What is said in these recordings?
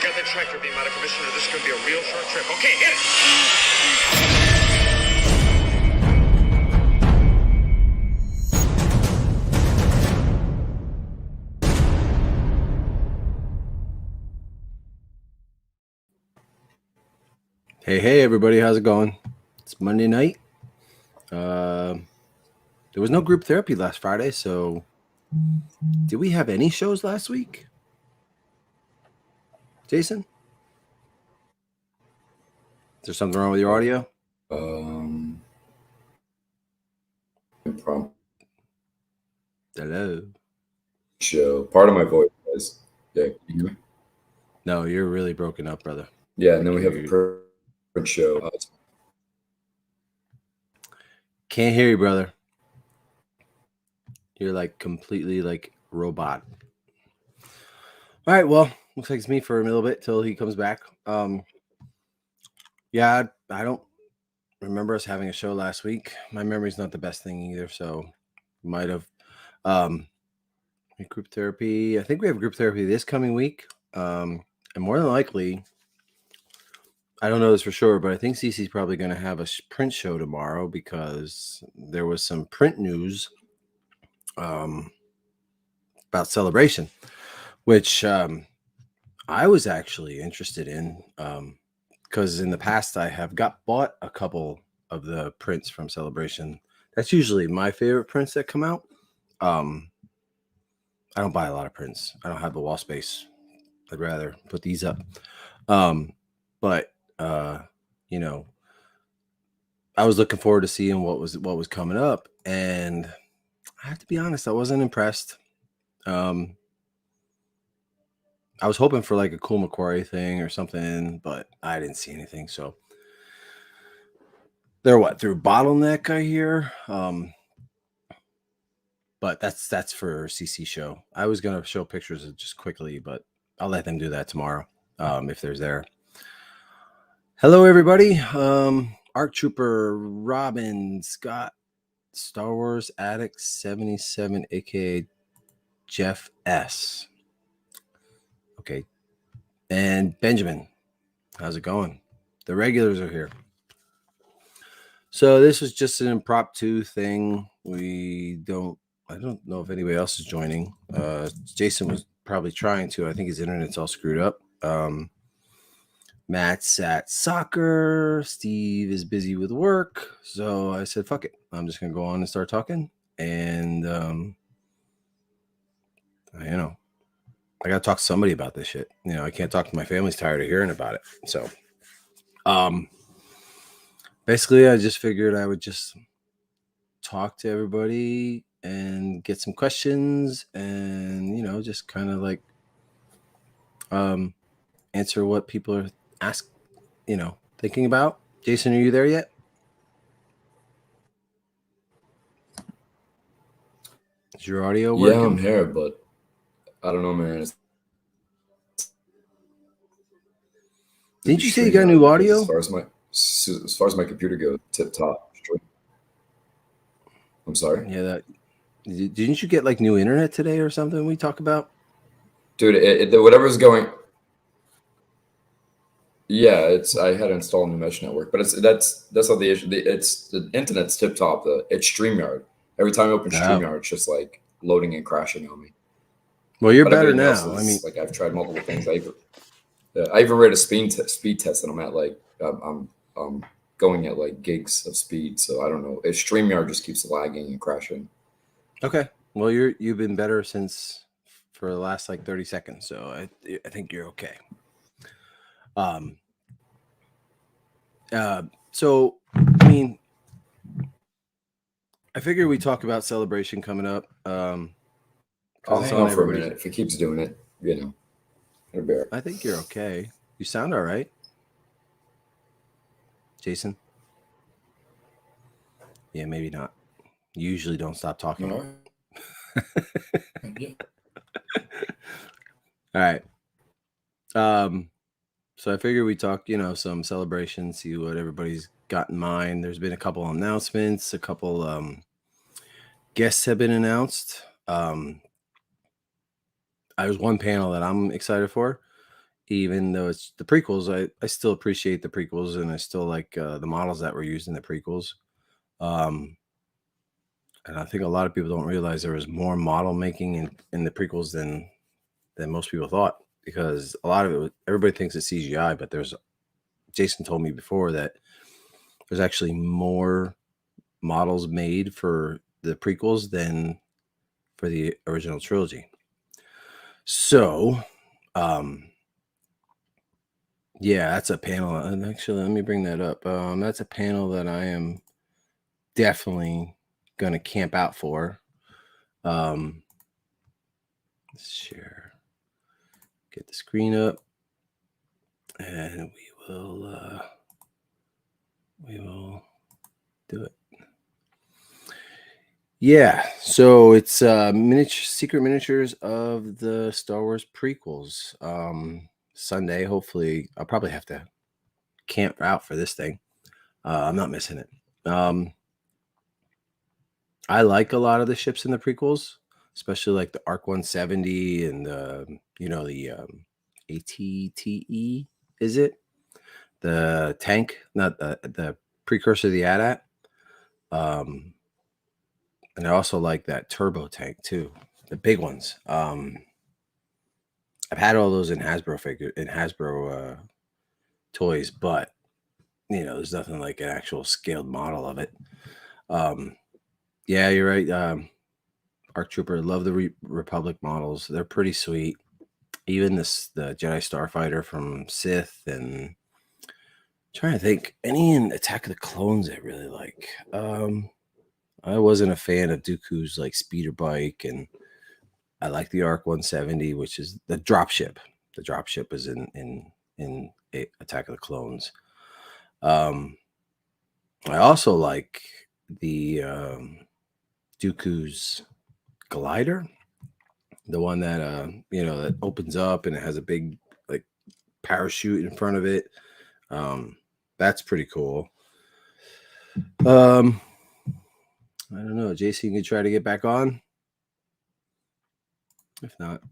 got that tractor beam out of commission, or this is going to be a real short trip. Okay, hit it! Hey, everybody. How's it going? It's Monday night. There was no group therapy last Friday, so did we have any shows last week? Jason? Is there something wrong with your audio? Hello? Show. Part of my voice is. Yeah, can you hear me? No, you're really broken up, brother. Yeah, and then we have a print show. Can't hear you, brother. You're like completely like robot. All right, well, looks like it's me for a little bit till he comes back. Yeah, I don't remember us having a show last week. My memory's not the best thing either, so might have group therapy. I think we have group therapy this coming week. And more than likely, I don't know this for sure, but I think Cece's probably going to have a print show tomorrow because there was some print news about Celebration, which I was actually interested in because in the past I have bought a couple of the prints from Celebration. That's usually my favorite prints that come out. I don't buy a lot of prints. I don't have the wall space. I'd rather put these up. But you know, I was looking forward to seeing what was coming up, and I have to be honest, I wasn't impressed. I was hoping for like a cool Macquarie thing or something, but I didn't see anything. So they're through Bottleneck, I hear. But that's for CC show. I was gonna show pictures just quickly, but I'll let them do that tomorrow if there's there. Hello, everybody. ARC Trooper Robin Scott, Star Wars Addict 77, aka Jeff S. Okay, and Benjamin, how's it going? The regulars are here. So this was just an impromptu thing. I don't know if anybody else is joining. Jason was probably trying to. I think his internet's all screwed up. Matt's at soccer. Steve is busy with work. So I said, fuck it. I'm just going to go on and start talking. And, I got to talk to somebody about this shit. I can't talk to my family's tired of hearing about it. So, basically, I just figured I would just talk to everybody and get some questions and, just kind of like answer what people are thinking about. Jason, are you there yet? Is your audio working? Yeah, I'm here, but I don't know, man. Didn't you say you got new audio? As far as my computer goes, tip top. I'm sorry. Yeah, didn't you get like new internet today or something? We talk about, dude. Whatever's going. Yeah, I had to install a new mesh network, but that's not the issue. The internet's tip top. It's StreamYard. Every time I open StreamYard, it's just like loading and crashing on me. Well, you're better now. I mean, like I've tried multiple things. I even read a speed test, and I'm at like I'm going at like gigs of speed. So I don't know. StreamYard just keeps lagging and crashing. Okay. Well, you've been better for the last like 30 seconds. So I think you're okay. So I mean, I figure we talk about Celebration coming up. I'll hang on for a minute. If it keeps doing it, it'll be all right. I think you're okay. You sound all right, Jason. Yeah, maybe not. You usually don't stop talking. All right. Yeah. All right. So I figure we talk, some Celebration, see what everybody's got in mind. There's been a couple announcements, a couple guests have been announced. There's one panel that I'm excited for. even though it's the prequels, I still appreciate the prequels, and I still like the models that were used in the prequels. And I think a lot of people don't realize there was more model making in the prequels than most people thought, because a lot of it, everybody thinks it's CGI, but Jason told me before that there's actually more models made for the prequels than for the original trilogy. So, yeah, that's a panel. And actually, let me bring that up. That's a panel that I am definitely going to camp out for. Let's share. Get the screen up, and we will do it. Yeah, so it's secret miniatures of the Star Wars prequels. Sunday, hopefully, I'll probably have to camp out for this thing. I'm not missing it. I like a lot of the ships in the prequels, especially like the Arc 170 and the ATTE, is it? The tank, not the precursor to the AT-AT. And I also like that turbo tank too, the big ones. I've had all those in Hasbro toys, but there's nothing like an actual scaled model of it. Yeah, you're right. Arc Trooper, love the Republic models. They're pretty sweet. Even the Jedi Starfighter from Sith, and trying to think any in Attack of the Clones I really like. I wasn't a fan of Dooku's like speeder bike, and I like the Arc 170, which is the dropship. The dropship is in Attack of the Clones. I also like the Dooku's glider, the one that that opens up and it has a big like parachute in front of it. That's pretty cool. I don't know, Jason, you can try to get back on. If not,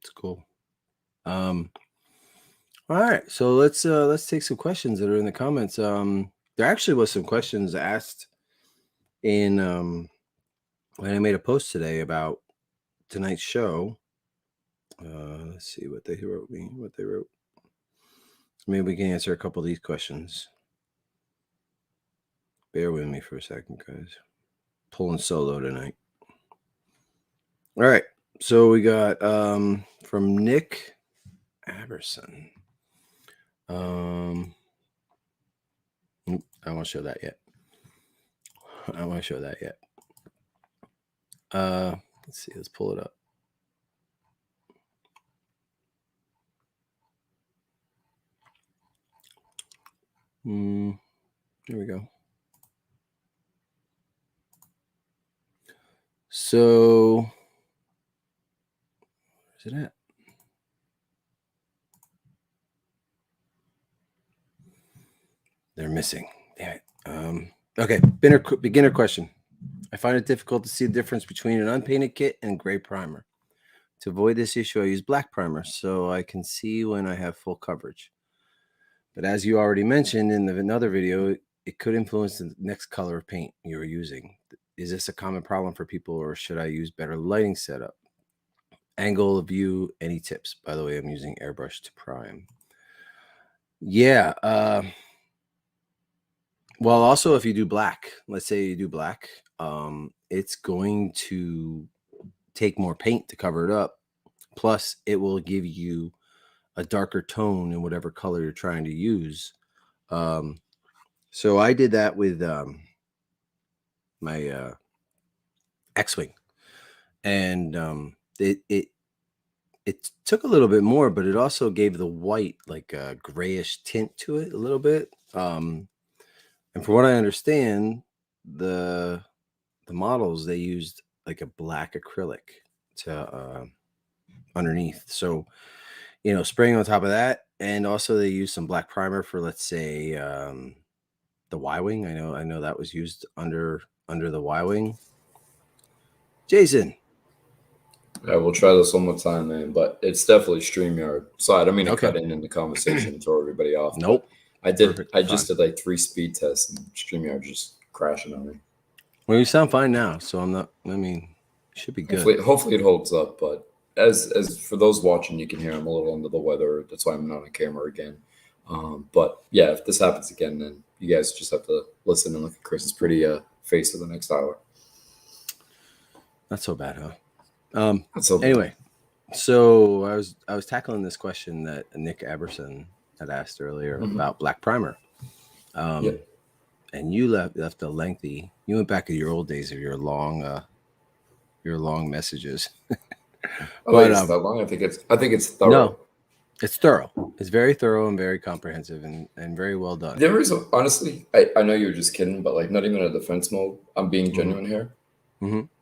it's cool. All right, so let's take some questions that are in the comments. There actually was some questions asked in when I made a post today about tonight's show. Let's see what they wrote. Maybe we can answer a couple of these questions. Bear with me for a second, guys. Pulling solo tonight. All right, so we got from Nick Aberson. I don't want to show that yet. Let's see. Let's pull it up. Here we go. So, where's it at? They're missing. Damn it. Okay, beginner question. I find it difficult to see the difference between an unpainted kit and gray primer. To avoid this issue, I use black primer so I can see when I have full coverage. But as you already mentioned in another video, it could influence the next color of paint you're using. Is this a common problem for people, or should I use better lighting setup? Angle of view, any tips? By the way, I'm using airbrush to prime. Yeah. Well, also, if you do black, let's say you do black, it's going to take more paint to cover it up. Plus, it will give you a darker tone in whatever color you're trying to use. So I did that with my X-Wing, and it took a little bit more, but it also gave the white like a grayish tint to it a little bit. And from what I understand, the models, they used like a black acrylic to underneath. So spraying on top of that, and also they used some black primer for, let's say, the Y-wing. I know that was used under the Y-wing. Jason, Yeah, we'll try this one more time, man. But it's definitely StreamYard. Sorry, I don't mean to Okay. cut in the conversation and throw everybody off. But Nope. I did. Perfectly I fine. just did like 3 speed tests, and StreamYard just crashing on me. Well, you sound fine now, so I'm not. I mean, should be good. Hopefully it holds up. But as for those watching, you can hear I'm a little under the weather. That's why I'm not on camera again. But yeah, if this happens again, then you guys just have to listen and look at Chris's pretty face for the next hour. Not so bad, huh? That's so bad. Anyway, so I was tackling this question that Nick Aberson had asked earlier about Black Primer. Yep. And you left a lengthy. You went back to your old days of your long messages. But it's that long. I think it's thorough. No, it's thorough. It's very thorough and very comprehensive and very well done. There is honestly, I know you're just kidding, but like not even a defense mode. I'm being genuine here.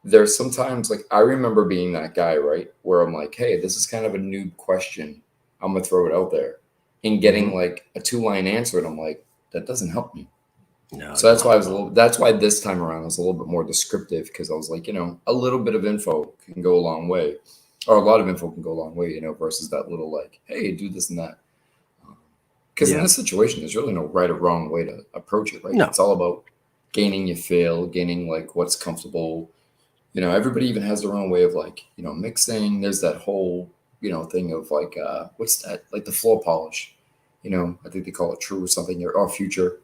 There's sometimes like I remember being that guy, right, where I'm like, hey, this is kind of a noob question. I'm gonna throw it out there, and getting like a 2-line answer, and I'm like, that doesn't help me. No, So that's why I was a little. That's why this time around I was a little bit more descriptive because I was like, a little bit of info can go a long way, or a lot of info can go a long way, versus that little like, hey, do this and that. Because in this situation, there's really no right or wrong way to approach it, right? No. It's all about gaining your feel, gaining like what's comfortable. Everybody even has their own way of like, mixing. There's that whole, thing of like, what's that? Like the floor polish. I think they call it true or something, or future.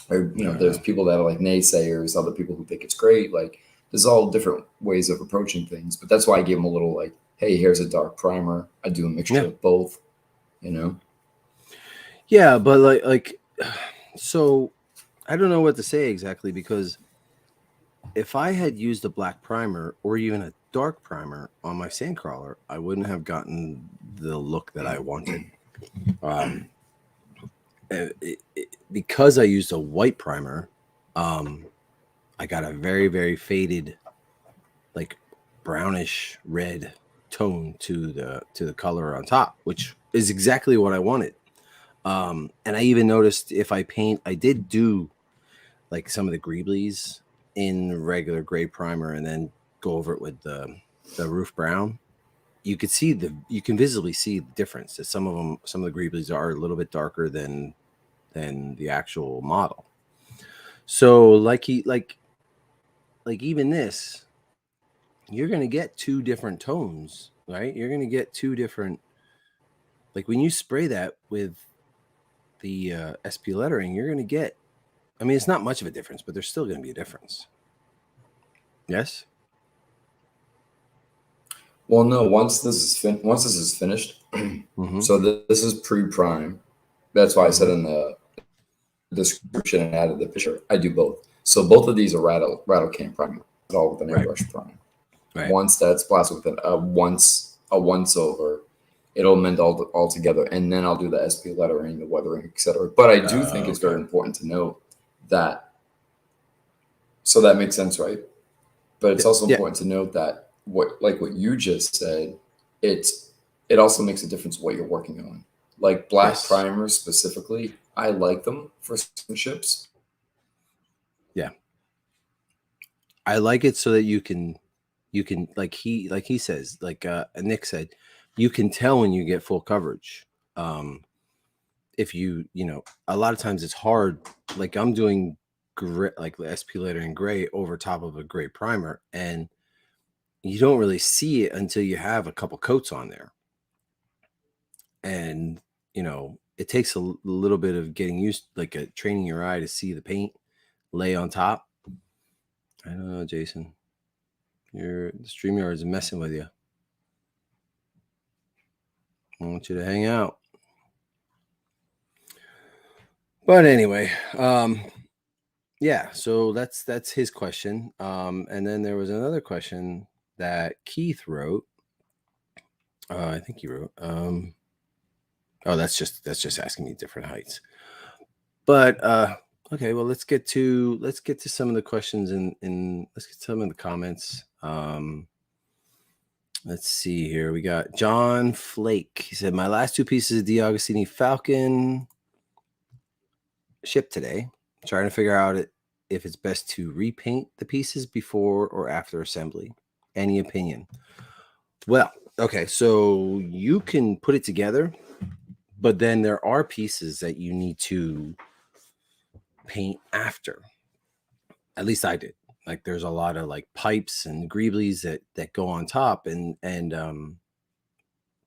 Or, there's people that are like naysayers, other people who think it's great. Like there's all different ways of approaching things. But that's why I gave them a little like, hey, here's a dark primer. I do a mixture of both, Yeah, but like, so I don't know what to say exactly because if I had used a black primer or even a dark primer on my sandcrawler, I wouldn't have gotten the look that I wanted. Because I used a white primer, I got a very, very faded, like brownish red tone to the color on top, which is exactly what I wanted. And I even noticed if I paint, I did do like some of the greeblies in regular gray primer and then go over it with the roof brown. You can visibly see the difference. That some of the greeblies are a little bit darker than the actual model. So like even this, you're gonna get 2 different tones, right? You're gonna get 2 different. Like when you spray that with the SP lettering, you're gonna get. I mean, it's not much of a difference, but there's still gonna be a difference. Yes. Well, no. Once this is finished, so this is pre-prime. That's why I said in the description and added the picture. I do both. So both of these are rattle can primer, all with an airbrush prime. Right. Once that's blasted with a once over, it'll mend all together, and then I'll do the SP lettering, the weathering, etc. But I do think it's very important to note that. So that makes sense, right? But it's also important to note that what you just said, it also makes a difference what you're working on. Like black primers specifically, I like them for some ships. Yeah. I like it so that you can like he says, like Nick said, you can tell when you get full coverage. If a lot of times it's hard. Like I'm doing gray, like the SP lettering gray over top of a gray primer, and you don't really see it until you have a couple coats on there. And it takes a little bit of getting used, like training your eye to see the paint lay on top. I don't know, Jason. The StreamYard is messing with you. I want you to hang out. But anyway, yeah, so that's his question. And then there was another question that Keith wrote. I think he wrote. Oh, that's just asking me different heights. But okay, well let's get to some of the questions in let's get some of the comments. Let's see here. We got John Flake. He said, my last 2 pieces of D'Agostini Falcon shipped today. I'm trying to figure out if it's best to repaint the pieces before or after assembly. Any opinion? Well, okay, so you can put it together, but then there are pieces that you need to paint after. At least I did. Like there's a lot of like pipes and greeblies that go on top, and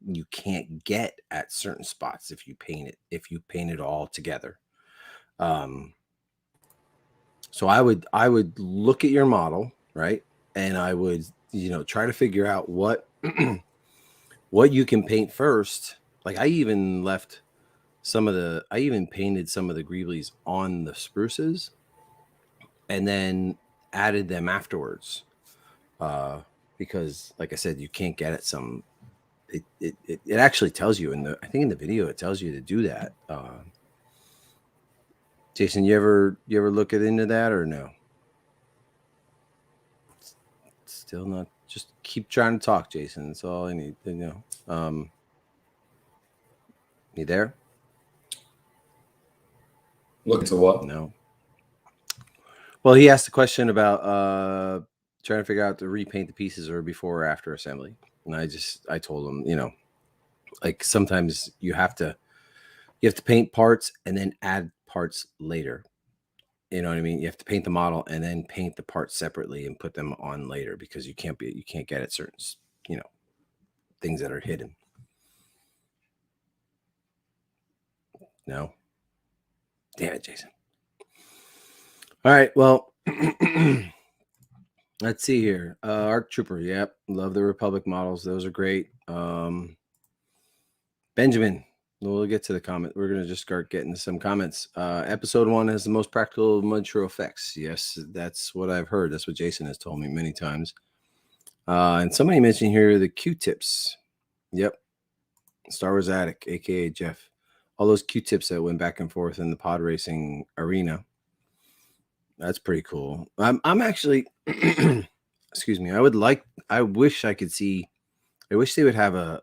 you can't get at certain spots if you paint it all together. So I would look at your model, right? And I would, try to figure out what what you can paint first. Like I even painted some of the greeblies on the spruces and then added them afterwards. Because like I said, you can't get at some. It actually tells you I think in the video it tells you to do that. Jason, you ever look into that or no? Still not. Just keep trying to talk, Jason. That's all I need to know. You there? Look to what? No. Well, he asked a question about trying to figure out to repaint the pieces or before or after assembly, and I told him, like sometimes you have to paint parts and then add parts later. You know what I mean? You have to paint the model and then paint the parts separately and put them on later because you can't get at certain, things that are hidden. No. Damn it, Jason. All right. Well, let's see here. Arc Trooper. Yep. Love the Republic models. Those are great. Benjamin. We'll get to the comment. We're going to just start getting to some comments. Episode 1 has the most practical mud show effects. Yes, that's what I've heard. That's what Jason has told me many times. And somebody mentioned here the Q-tips. Yep. Star Wars Attic, a.k.a. Jeff. All those Q-tips that went back and forth in the pod racing arena. That's pretty cool. I'm actually, excuse me. I wish I could see. I wish they would have a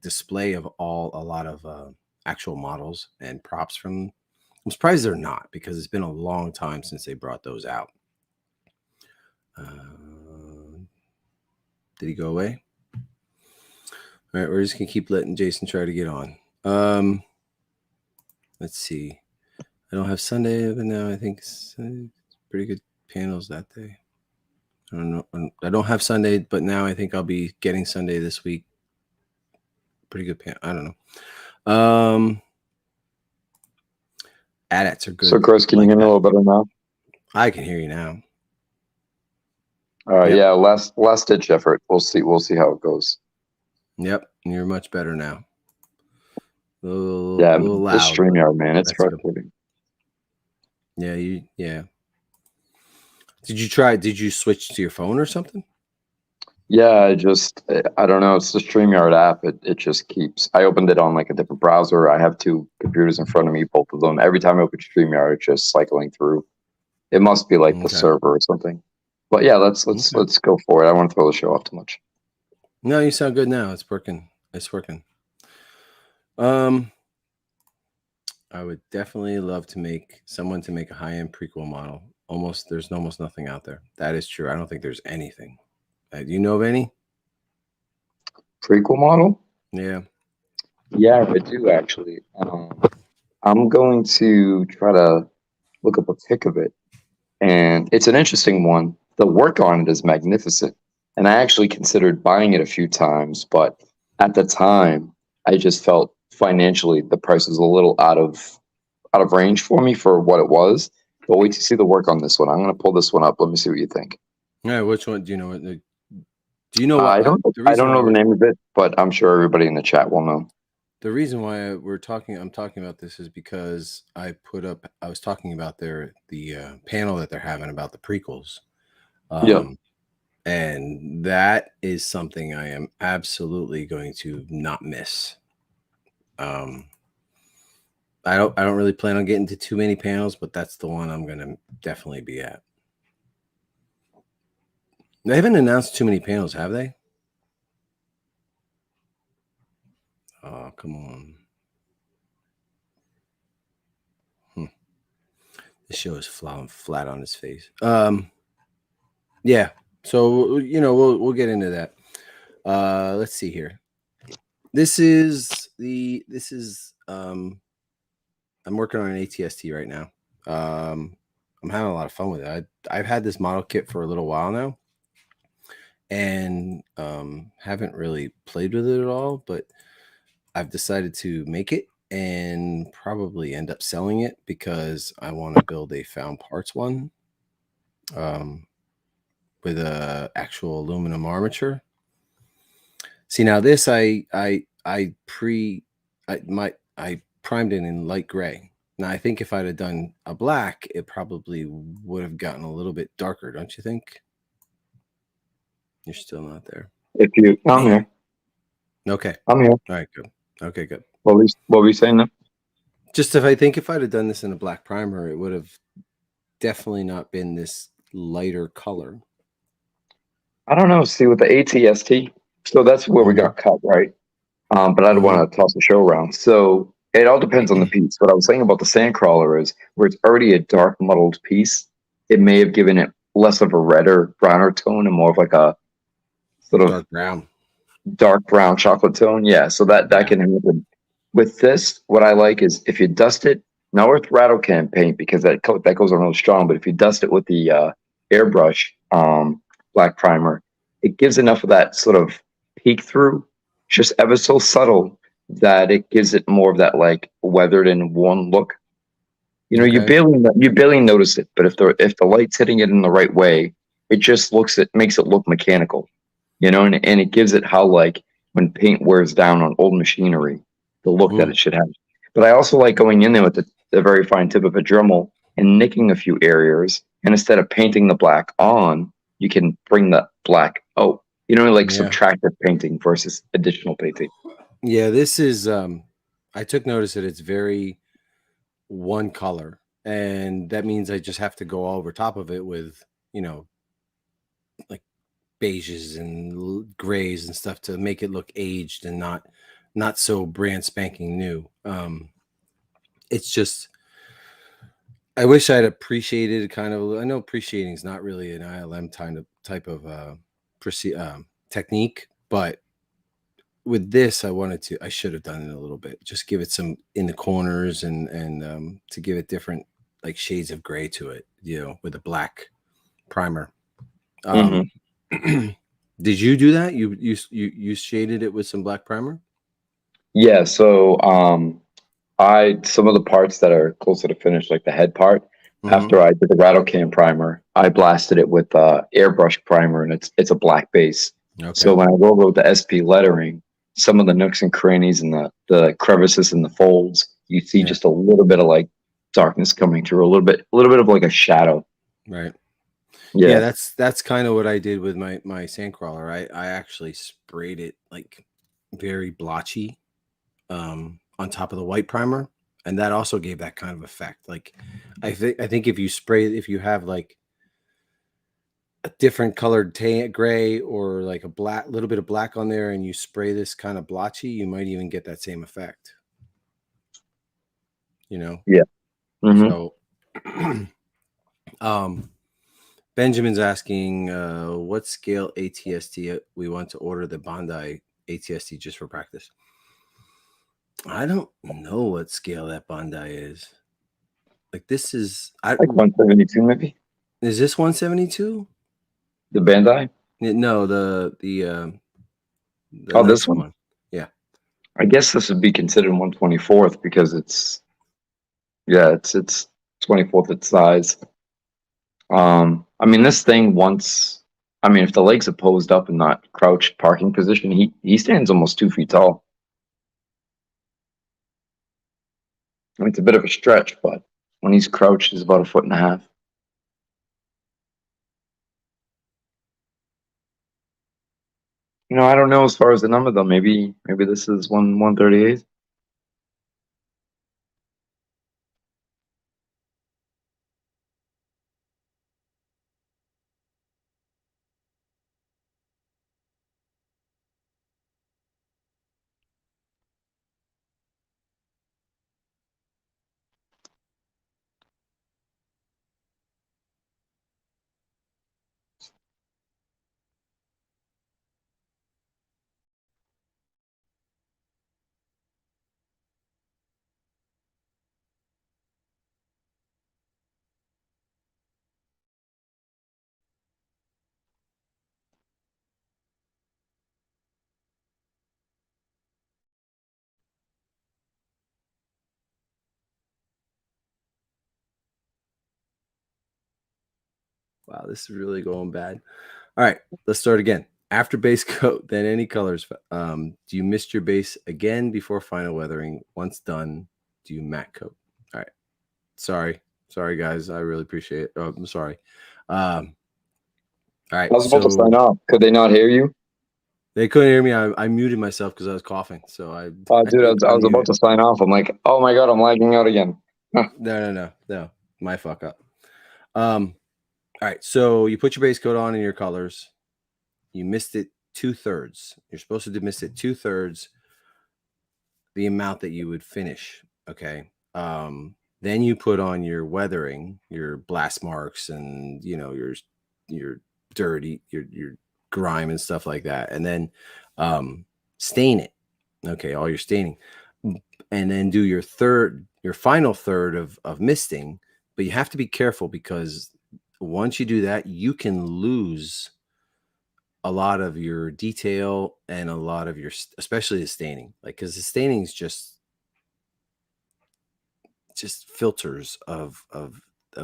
display of a lot of actual models and props from. I'm surprised they're not because it's been a long time since they brought those out. Did he go away? All right, we're just gonna keep letting Jason try to get on. Let's see. I don't have Sunday, but now I think it's pretty good panels that day. I don't know. I don't have Sunday, but now I think I'll be getting Sunday this week. Pretty good panel. I don't know. AT-ATs are good. So, Chris, can you hear me a little better now? I can hear you now. Yep. Yeah, last ditch effort. We'll see how it goes. Yep, you're much better now. The loud, StreamYard, man, it's frustrating. Yeah. Did you switch to your phone or something? Yeah, I don't know. It's the StreamYard app. It just keeps. I opened it on like a different browser. I have 2 computers in front of me, both of them. Every time I open StreamYard, it's just cycling through. It must be like the server or something. But yeah, let's go for it. I don't want to throw the show off too much. No, you sound good now. It's working. I would definitely love to make a high-end prequel model. There's almost nothing out there. That is true. I don't think there's anything. Do you know of any? Prequel model? Yeah. Yeah, I do actually. I'm going to try to look up a pic of it. And it's an interesting one. The work on it is magnificent. And I actually considered buying it a few times, but at the time, I just felt financially the price was a little out of range for me for what it was. But wait to see the work on this one. I'm going to pull this one up. Let me see what you think. Yeah, which one do you know? Do you know what? I don't know the name of it, but I'm sure everybody in the chat will know. The reason why I'm talking about this is because I was talking about the panel that they're having about the prequels. And that is something I am absolutely going to not miss. I don't really plan on getting to too many panels, but that's the one I'm going to definitely be at. They haven't announced too many panels, have they? Oh, come on. This show is falling flat on his face. Yeah. So, we'll get into that. Let's see here. This is I'm working on an ATST right now. I'm having a lot of fun with it. I've had this model kit for a little while now, and haven't really played with it at all, but I've decided to make it and probably end up selling it because I want to build a found parts one with a actual aluminum armature. See, now this I primed it in light gray. Now I think if I'd have done a black, it probably would have gotten a little bit darker, don't you think? You're still not there. If you, I'm here. Okay. I'm here. All right, good. Okay, good. What were you saying now? Just if I'd have done this in a black primer, it would have definitely not been this lighter color. I don't know. See, with the ATST, so that's where we got cut, right? But I don't want to toss the show around. So it all depends on the piece. What I was saying about the Sandcrawler is where it's already a dark, muddled piece, it may have given it less of a redder, browner tone and more of like a sort of dark brown chocolate tone. Yeah, so that can happen. With this, what I like is if you dust it, not with rattle can paint because that goes on real strong, but if you dust it with the airbrush black primer, it gives enough of that sort of peek through, just ever so subtle that it gives it more of that like weathered and worn look. You know, you barely notice it, but if the light's hitting it in the right way, it makes it look mechanical. You know, and it gives it how like when paint wears down on old machinery, the look that it should have. But I also like going in there with the very fine tip of a Dremel and nicking a few areas, and instead of painting the black on, you can bring the black out. You know, like subtractive painting versus additional painting. Yeah, this is I took notice that it's very one color, and that means I just have to go over top of it with, you know, like beiges and grays and stuff to make it look aged and not so brand spanking new. It's just I wish I'd appreciated kind of. I know appreciating is not really an ILM type of technique, but with this, I should have done it a little bit. Just give it some in the corners and to give it different like shades of gray to it, you know, with a black primer. Did you do that? You shaded it with some black primer? Yeah. So some of the parts that are closer to finish, like the head part, after I did the rattle can primer, I blasted it with airbrush primer, and it's a black base. Okay. So when I roll with the SP lettering, some of the nooks and crannies and the crevices and the folds, you see just a little bit of like darkness coming through, a little bit of like a shadow. Right. Yeah. That's kind of what I did with my Sandcrawler. I actually sprayed it like very blotchy on top of the white primer, and that also gave that kind of effect. Like I think if you have like a different colored gray or like a little bit of black on there, and you spray this kind of blotchy, you might even get that same effect. You know? Yeah. So Benjamin's asking what scale ATST we want to order the Bandai ATST just for practice. I don't know what scale that Bandai is. Like this is like 172 maybe. Is this 172? The Bandai? No, the this one. Yeah. I guess this would be considered 124th because it's 24th its size. I mean, this thing if the legs are posed up and not crouched parking position, he stands almost 2 feet tall. I mean, it's a bit of a stretch, but when he's crouched, he's about 1.5 feet. You know, I don't know as far as the number though. Maybe this is 138. Wow, this is really going bad. All right, let's start again. After base coat, then any colors. Do you mist your base again before final weathering? Once done, do you matte coat? All right. Sorry, guys. I really appreciate it. Oh, I'm sorry. All right. I was about to sign off. Could they not hear you? They couldn't hear me. I muted myself because I was coughing. So Dude, I was about to sign off. I'm like, oh my God, I'm lagging out again. No. My fuck up. All right. So you put your base coat on in your colors. You missed it 2/3. You're supposed to mist it 2/3 the amount that you would finish. Okay. Then you put on your weathering, your blast marks, and your dirty, your grime and stuff like that, and then stain it. Okay, all your staining, and then do your final third of misting. But you have to be careful because once you do that, you can lose a lot of your detail and a lot of your, especially the staining, like because the staining is just filters of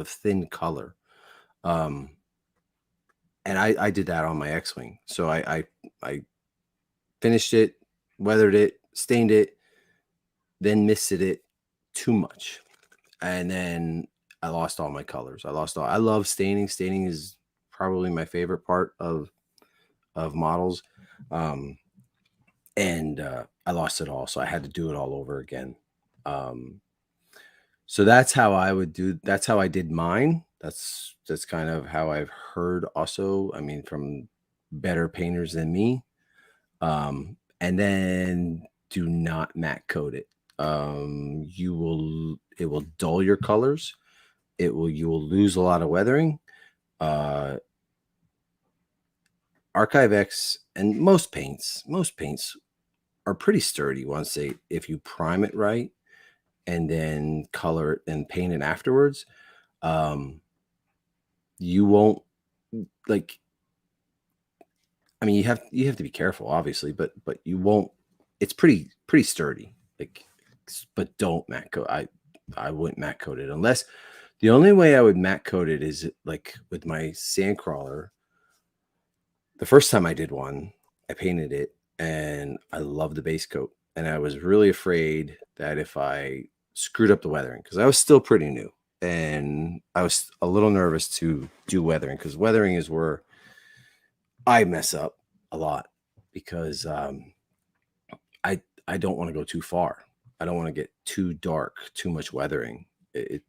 thin color. And I did that on my X-Wing. So I finished it, weathered it, stained it, then misted it too much. And then I lost all my colors. I love staining. Staining is probably my favorite part of models. And I lost it all. So I had to do it all over again. So that's how I would do. That's how I did mine. That's kind of how I've heard also. I mean, from better painters than me. And then do not matte coat it. It will dull your colors. You will lose a lot of weathering. Archive X and most paints are pretty sturdy if you prime it right and then color it and paint it afterwards. You won't like, I mean, you have to be careful, obviously, but you won't. It's pretty sturdy. Like, but don't matte coat. I wouldn't matte coat it unless the only way I would matte coat it is like with my Sandcrawler. The first time I did one, I painted it and I loved the base coat, and I was really afraid that if I screwed up the weathering, because I was still pretty new and I was a little nervous to do weathering, because weathering is where I mess up a lot, because I don't want to go too far. I don't want to get too dark, too much weathering. It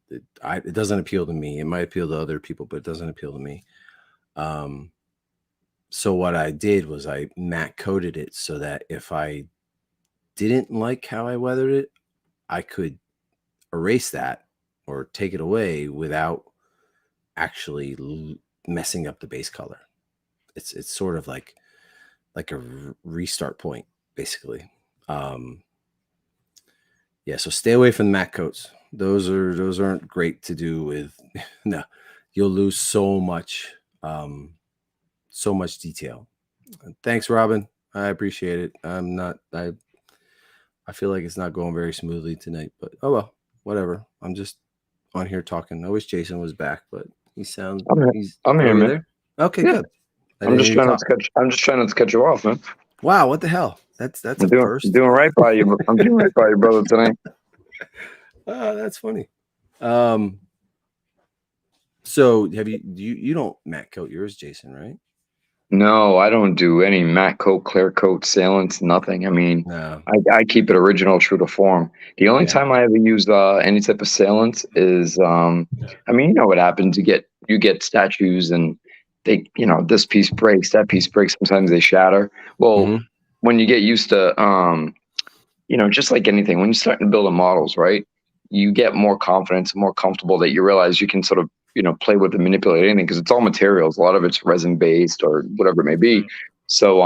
doesn't appeal to me. It might appeal to other people, but it doesn't appeal to me. So what I did was I matte coated it so that if I didn't like how I weathered it, I could erase that or take it away without actually messing up the base color. It's sort of like a restart point, basically. Yeah, so stay away from matte coats. Those aren't great to do with. No, you'll lose so much detail. Thanks, Robin. I appreciate it. I feel like it's not going very smoothly tonight, but oh well, whatever. I'm just on here talking. I wish Jason was back, but he sounds. I'm here, man. There? Okay, yeah. Good. I'm just trying to cut you off, man. Wow, what the hell? That's first. I'm doing right by you. I'm doing right by you, brother, tonight. Oh, that's funny. So have you don't matte coat yours, Jason, right? No, I don't do any matte coat, clear coat, sealants, nothing. I mean, No. I keep it original, true to form. The only time I ever use any type of sealant is, I mean, you know what happens. You get statues and they, this piece breaks, that piece breaks. Sometimes they shatter. Well, when you get used to, just like anything, when you're starting to build models, right, you get more confidence, more comfortable that you realize you can sort of, play with and manipulate anything because it's all materials. A lot of it's resin based or whatever it may be. So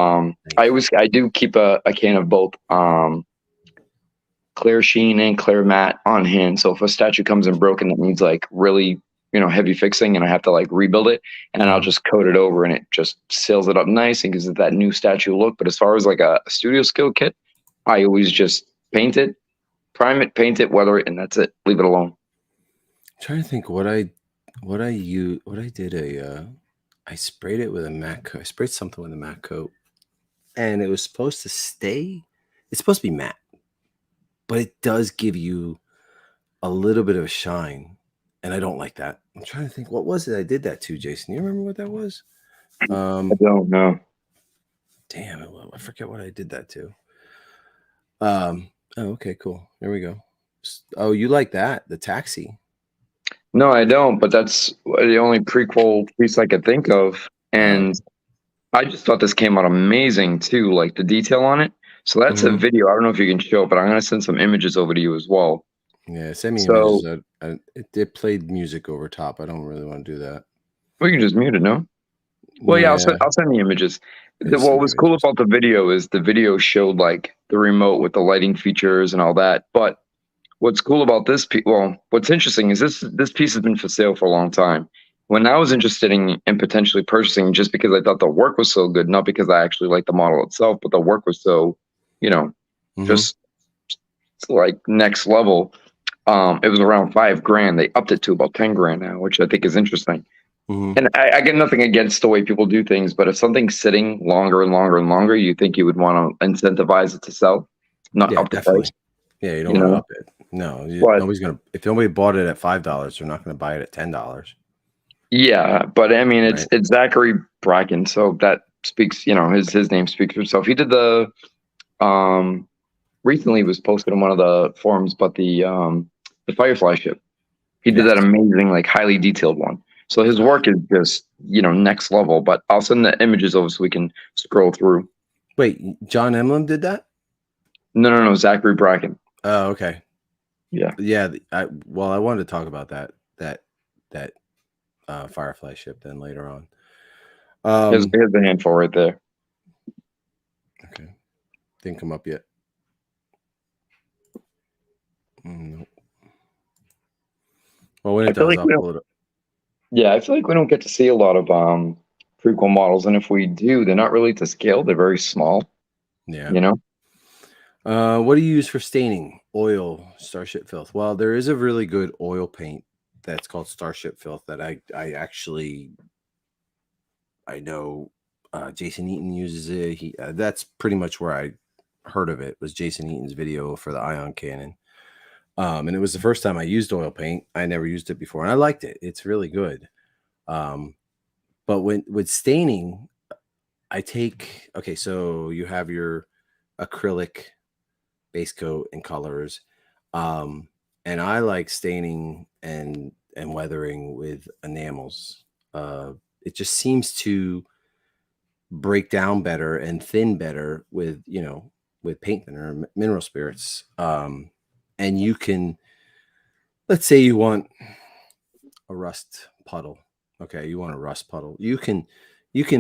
I do keep a can of both clear sheen and clear matte on hand. So if a statue comes in broken that needs like really, heavy fixing and I have to like rebuild it, and I'll just coat it over and it just seals it up nice and gives it that new statue look. But as far as like a studio skill kit, I always just paint it, prime it, paint it, weather it, and that's it. Leave it alone. I'm trying to think what I did I sprayed it with a matte coat. I sprayed something with a matte coat, and it was supposed to stay. It's supposed to be matte, but it does give you a little bit of a shine, and I don't like that. I'm trying to think, what was it I did that to, Jason? You remember what that was? I don't know. Damn it, I forget what I did that to. Oh, okay, cool. There we go. Oh, you like that? The taxi. No, I don't. But that's the only prequel piece I could think of, and I just thought this came out amazing too. Like the detail on it. So that's a Mhm. video. I don't know if you can show it, but I'm gonna send some images over to you as well. Yeah, send me So images. It played music over top. I don't really want to do that. we can just mute it, no? Well, yeah, Yeah, I'll send the images. just What send me was cool images. about the video is the video showed like the remote with the lighting features and all that. But what's cool about this piece, well, what's interesting is this piece has been for sale for a long time. When I was interested in potentially purchasing, just because I thought the work was so good, not because I actually liked the model itself, but the work was so, you know, Mhm. just like next level. It was around $5,000. They upped it to about 10 grand now, which I think is interesting. Mhm. And I get nothing against the way people do things, but if something's sitting longer and longer and longer, you think you would want to incentivize it to sell, not Yeah, up the price, definitely. Yeah, you don't you want to know? up it. No, But nobody's gonna. If nobody bought it at $5, they're not gonna buy it at $10, yeah, but I mean, right? it's Zachary Bracken, so that speaks, his name speaks for itself. He did um recently was posted on one of the forums, but the Firefly ship. He did that Yes. amazing, like highly detailed one. So his work is just, next level. But I'll send the images over so we can scroll through. Wait, John Emblem did that? No, Zachary Bracken. Oh, okay. Yeah, Yeah. I wanted to talk about that Firefly ship then later on. here's the handful right there. Okay. Didn't come up yet. Nope. Well, when I it feel does, like I'll we don't. pull it up. Yeah, I feel like we don't get to see a lot of prequel models, and if we do, they're not really to scale. They're very small. Yeah. You know. What do you use for staining? Oil, Starship Filth. Well, there is a really good oil paint that's called Starship Filth that I actually I know Jason Eaton uses it. He that's pretty much where I heard of it was Jason Eaton's video for the ion cannon. And it was the first time I used oil paint. I never used it before, and I liked it. It's really good. But when with staining, I take okay. So you have your acrylic base coat and colors, and I like staining and weathering with enamels. It just seems to break down better and thin better with with paint thinner mineral spirits. And you can, let's say you want a rust puddle. Okay, you want a rust puddle. You can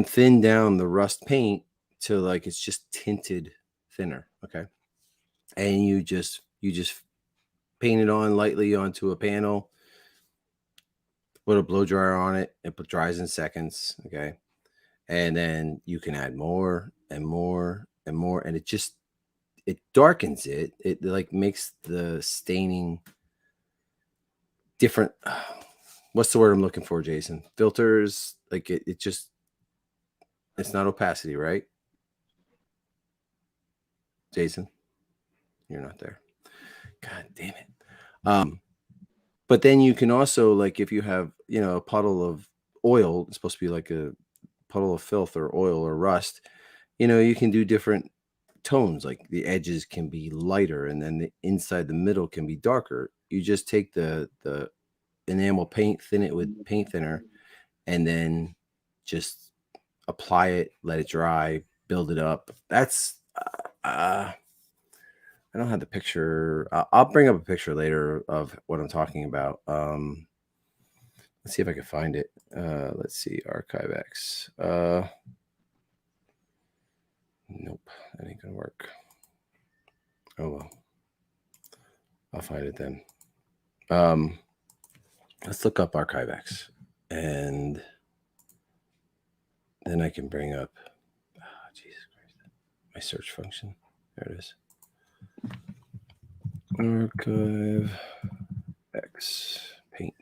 thin down the rust paint to like it's just tinted thinner. Okay, and you just paint it on lightly onto a panel. Put a blow dryer on it. It dries in seconds. Okay, and then you can add more and more and more, and it darkens it. It like makes the staining different. What's the word I'm looking for, Jason? Filters, like it just it's not opacity, right? Jason, you're not there. God damn it. But then you can also like if you have, a puddle of oil, it's supposed to be like a puddle of filth or oil or rust, you can do different tones. Like the edges can be lighter and then the inside the middle can be darker. You just take the enamel paint, thin it with paint thinner, and then just apply it, let it dry, build it up. That's I don't have the picture. I'll bring up a picture later of what I'm talking about. Let's see if I can find it. Let's see, ArchiveX. Nope, that ain't gonna work. Oh well, I'll find it then. Let's look up ArchiveX, and then I can bring up. Oh, Jesus Christ, my search function. There it is. ArchiveX paint.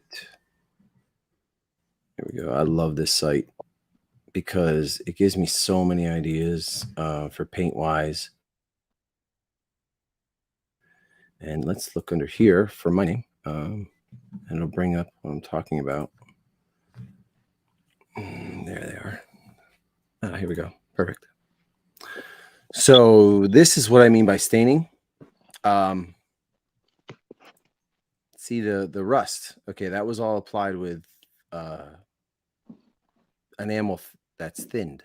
Here we go. I love this site. because it gives me so many ideas for paint wise. And let's look under here for my name, and it'll bring up what I'm talking about. There they are. Ah, here we go. Perfect. So this is what I mean by staining. See the rust. Okay, that was all applied with enamel that's thinned,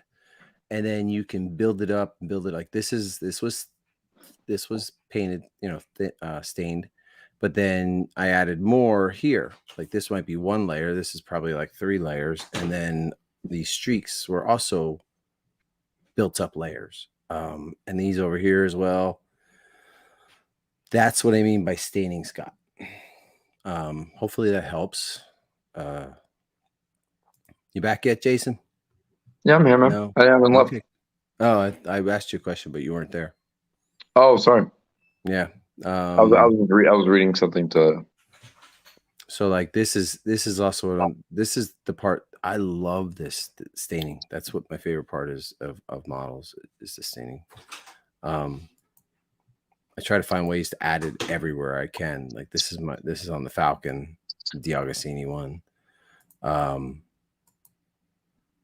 and then you can build it up, build it like this was painted, stained, but then I added more here. Like this might be one layer. This is probably like 3 layers, and then these streaks were also built up layers, and these over here as well. That's what I mean by staining, Scott. Hopefully that helps. You back yet, Jason? Yeah, I'm here, man. No? I haven't left. Okay. Oh, I asked you a question, but you weren't there. Oh, sorry. Yeah. I was reading something to. So like this is also what this is the part I love, this staining. That's what my favorite part is of models, is the staining. I try to find ways to add it everywhere I can. Like this is on the Falcon D'Agostini one.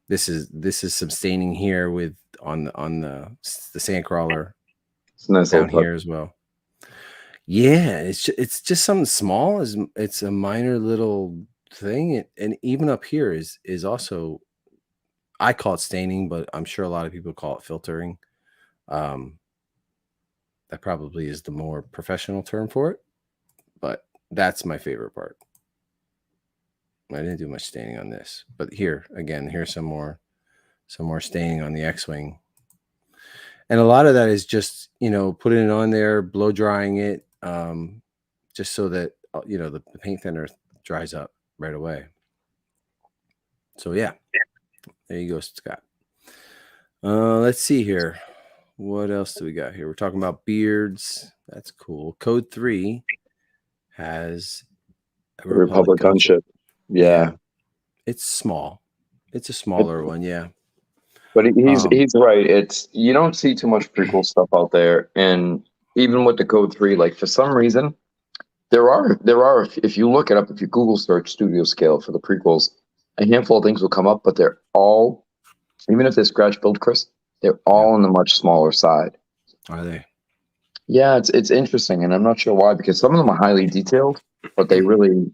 This is some staining here with on the Sandcrawler. It's a nice down little here as well. Yeah, it's just something small. It's a minor little thing, and even up here is also, I call it staining, but I'm sure a lot of people call it filtering. That probably is the more professional term for it, but that's my favorite part. I didn't do much staining on this, but here again, here's some more staining on the X-Wing. And a lot of that is just, putting it on there, blow drying it, just so that, the paint thinner dries up right away. So, yeah, there you go, Scott. Let's see here. What else do we got here? We're talking about beards. That's cool. Code 3 has a Republic gunship. Yeah. It's small. It's a smaller one, yeah. But he's right. It's, you don't see too much prequel stuff out there, and even with the Code 3, like for some reason, there are if you look it up, if you Google search studio scale for the prequels, a handful of things will come up, but they're all, even if they're scratch build, Chris, they're all on the much smaller side. Are they? Yeah, it's interesting, and I'm not sure why, because some of them are highly detailed, but they really,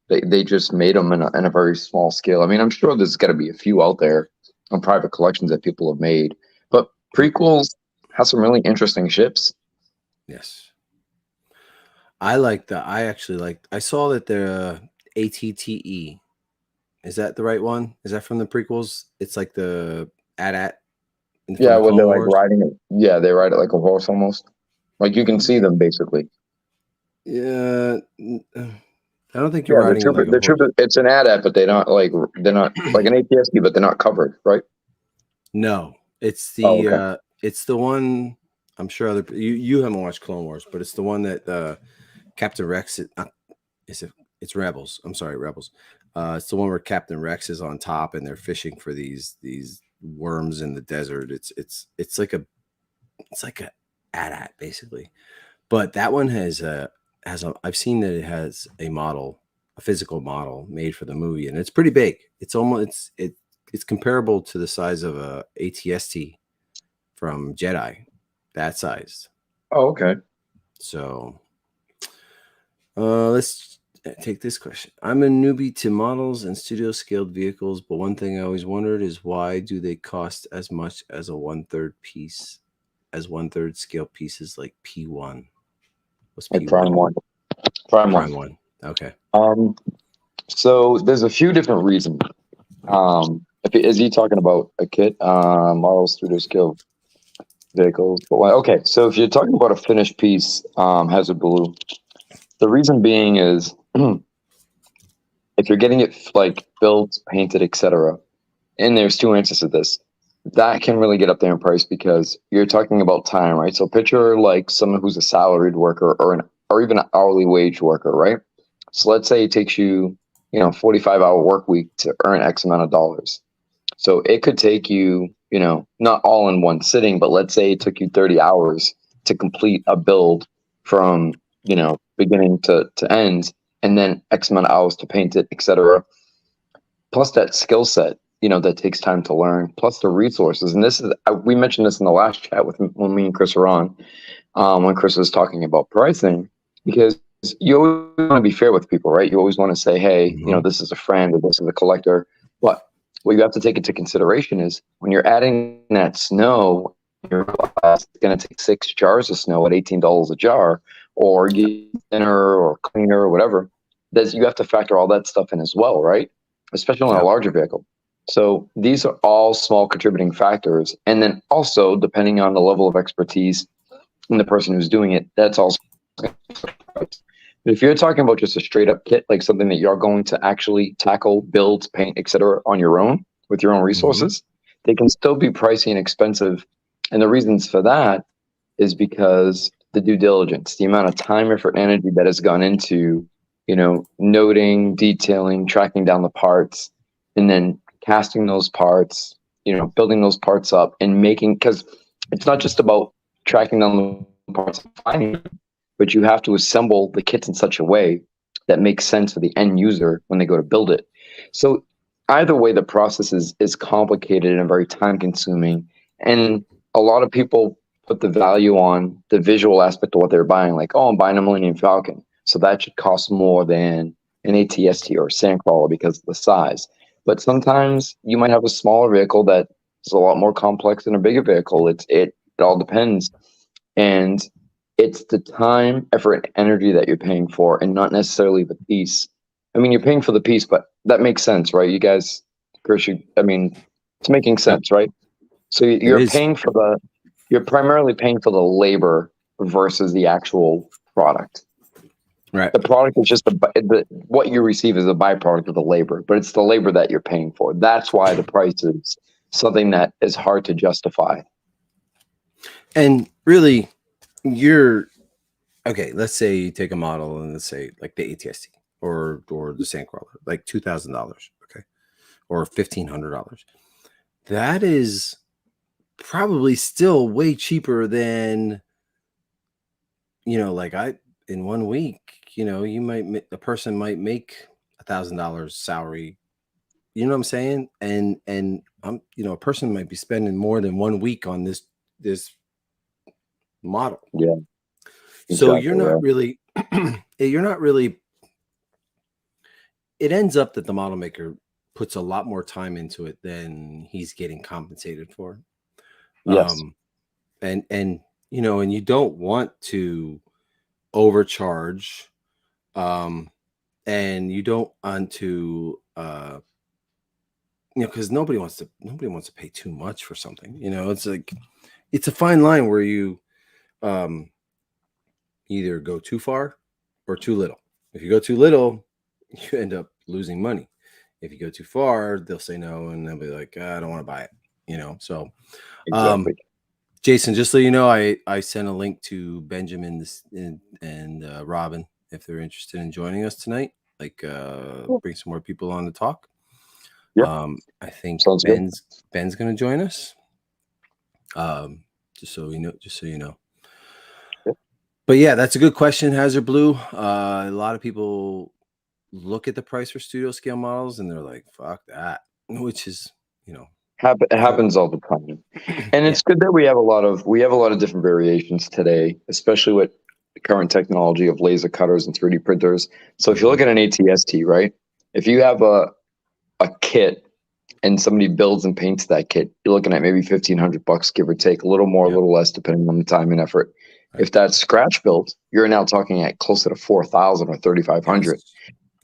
they just made them in a very small scale. I mean, I'm sure there's got to be a few out there on private collections that people have made, but prequels have some really interesting ships. Yes. I saw that the ATTE. Is that the right one? Is that from the prequels? It's like the AT-AT. Yeah, when they're like riding it. Yeah, they ride it like a horse almost. Like you can see them basically. Yeah, I don't think you're riding it like a horse. It's an AT-AT, but they're not like an ATSD, but they're not covered, right? No, it's the it's the one. I'm sure you haven't watched Clone Wars, but it's the one that Captain Rex it's Rebels. I'm sorry, Rebels. It's the one where Captain Rex is on top and they're fishing for these worms in the desert. It's like a AT-AT basically, but that one has I've seen that it has a physical model made for the movie, and it's pretty big. It's almost it's comparable to the size of a ATST from Jedi, that size. Oh, okay. So let's take this question. I'm a newbie to models and studio scaled vehicles, but one thing I always wondered is why do they cost as much as a 1/3 piece, as 1/3 scale pieces like P1? What's P1? Prime one. Okay. So there's a few different reasons. Is he talking about a kit, model studio scale vehicles? Okay, so if you're talking about a finished piece, Hazard Blue, the reason being is if you're getting it like built, painted, etc., and there's 2 answers to this, that can really get up there in price because you're talking about time, right? So picture like someone who's a salaried worker or even an hourly wage worker, right? So let's say it takes you, 45-hour work week to earn X amount of dollars. So it could take you, not all in one sitting, but let's say it took you 30 hours to complete a build from, beginning to end, and then X amount of hours to paint it, etc. Plus that skill set, that takes time to learn, plus the resources. And this is, we mentioned this in the last chat when me and Chris were on, when Chris was talking about pricing, because you always want to be fair with people, right? You always want to say, hey, Mhm. this is a friend or this is a collector. But what you have to take into consideration is when you're adding that snow, you realize it's going to take 6 jars of snow at $18 a jar, or you thinner or cleaner or whatever. You have to factor all that stuff in as well, right? Especially on a Yep. larger vehicle. So these are all small contributing factors. And then also, depending on the level of expertise and the person who's doing it, that's also. But if you're talking about just a straight up kit, like something that you're going to actually tackle, build, paint, etc., on your own with your own Mhm. resources, they can still be pricey and expensive. And the reasons for that is because the due diligence, the amount of time, effort, and energy that has gone into, noting, detailing, tracking down the parts, and then casting those parts, building those parts up and making, because it's not just about tracking down the parts and finding them, but you have to assemble the kits in such a way that makes sense for the end user when they go to build it. So either way, the process is complicated and very time consuming. And a lot of people put the value on the visual aspect of what they're buying, like, oh, I'm buying a Millennium Falcon, so that should cost more than an ATST or a Sandcrawler because of the size. But sometimes you might have a smaller vehicle that is a lot more complex than a bigger vehicle. It all depends. And it's the time, effort, and energy that you're paying for, and not necessarily the piece. I mean, you're paying for the piece, but that makes sense, right? You guys, Chris, I mean, it's making Yep. sense, right? So It you're is. paying for you're primarily paying for the labor versus the actual product. Right. The product is just what you receive is a byproduct of the labor, but it's the labor that you're paying for. That's why the price is something that is hard to justify. And really, you're okay. Let's say you take a model and let's say like the ATST or the Sandcrawler, like $2,000, okay, or $1,500. That is probably still way cheaper than, like in 1 week, a person might make $1,000 salary. You know what I'm saying? And a person might be spending more than 1 week on this model. Yeah, So you're exactly. not Right. really, you're not really. It ends up that the model maker puts a lot more time into it than he's getting compensated for. Yes. And and you don't want to overcharge, and you don't want to, because nobody wants to pay too much for something. It's like it's a fine line where you um either go too far or too little. If you go too little, you end up losing money. If you go too far, they'll say no and they'll be like, I don't want to buy it. So Exactly. Jason, just so you know, I sent a link to Benjamin and Robin if they're interested in joining us tonight. Like, bring some more people on to talk. Yeah. I think Sounds good. Ben's going to join us. Just so you know. Yeah. But yeah, that's a good question, Hazard Blue. A lot of people look at the price for studio scale models and they're like, "Fuck that," which is, It happens all the time, and yeah, it's good that we have a lot of different variations today, especially with the current technology of laser cutters and 3D printers. So if you look Mhm. at an ATST, right? If you have a kit and somebody builds and paints that kit, you're looking at maybe $1,500, give or take, a little more, a Yep. little less, depending on the time and effort. Right. If that's scratch built, you're now talking at closer to 4,000 or 3,500. Yes.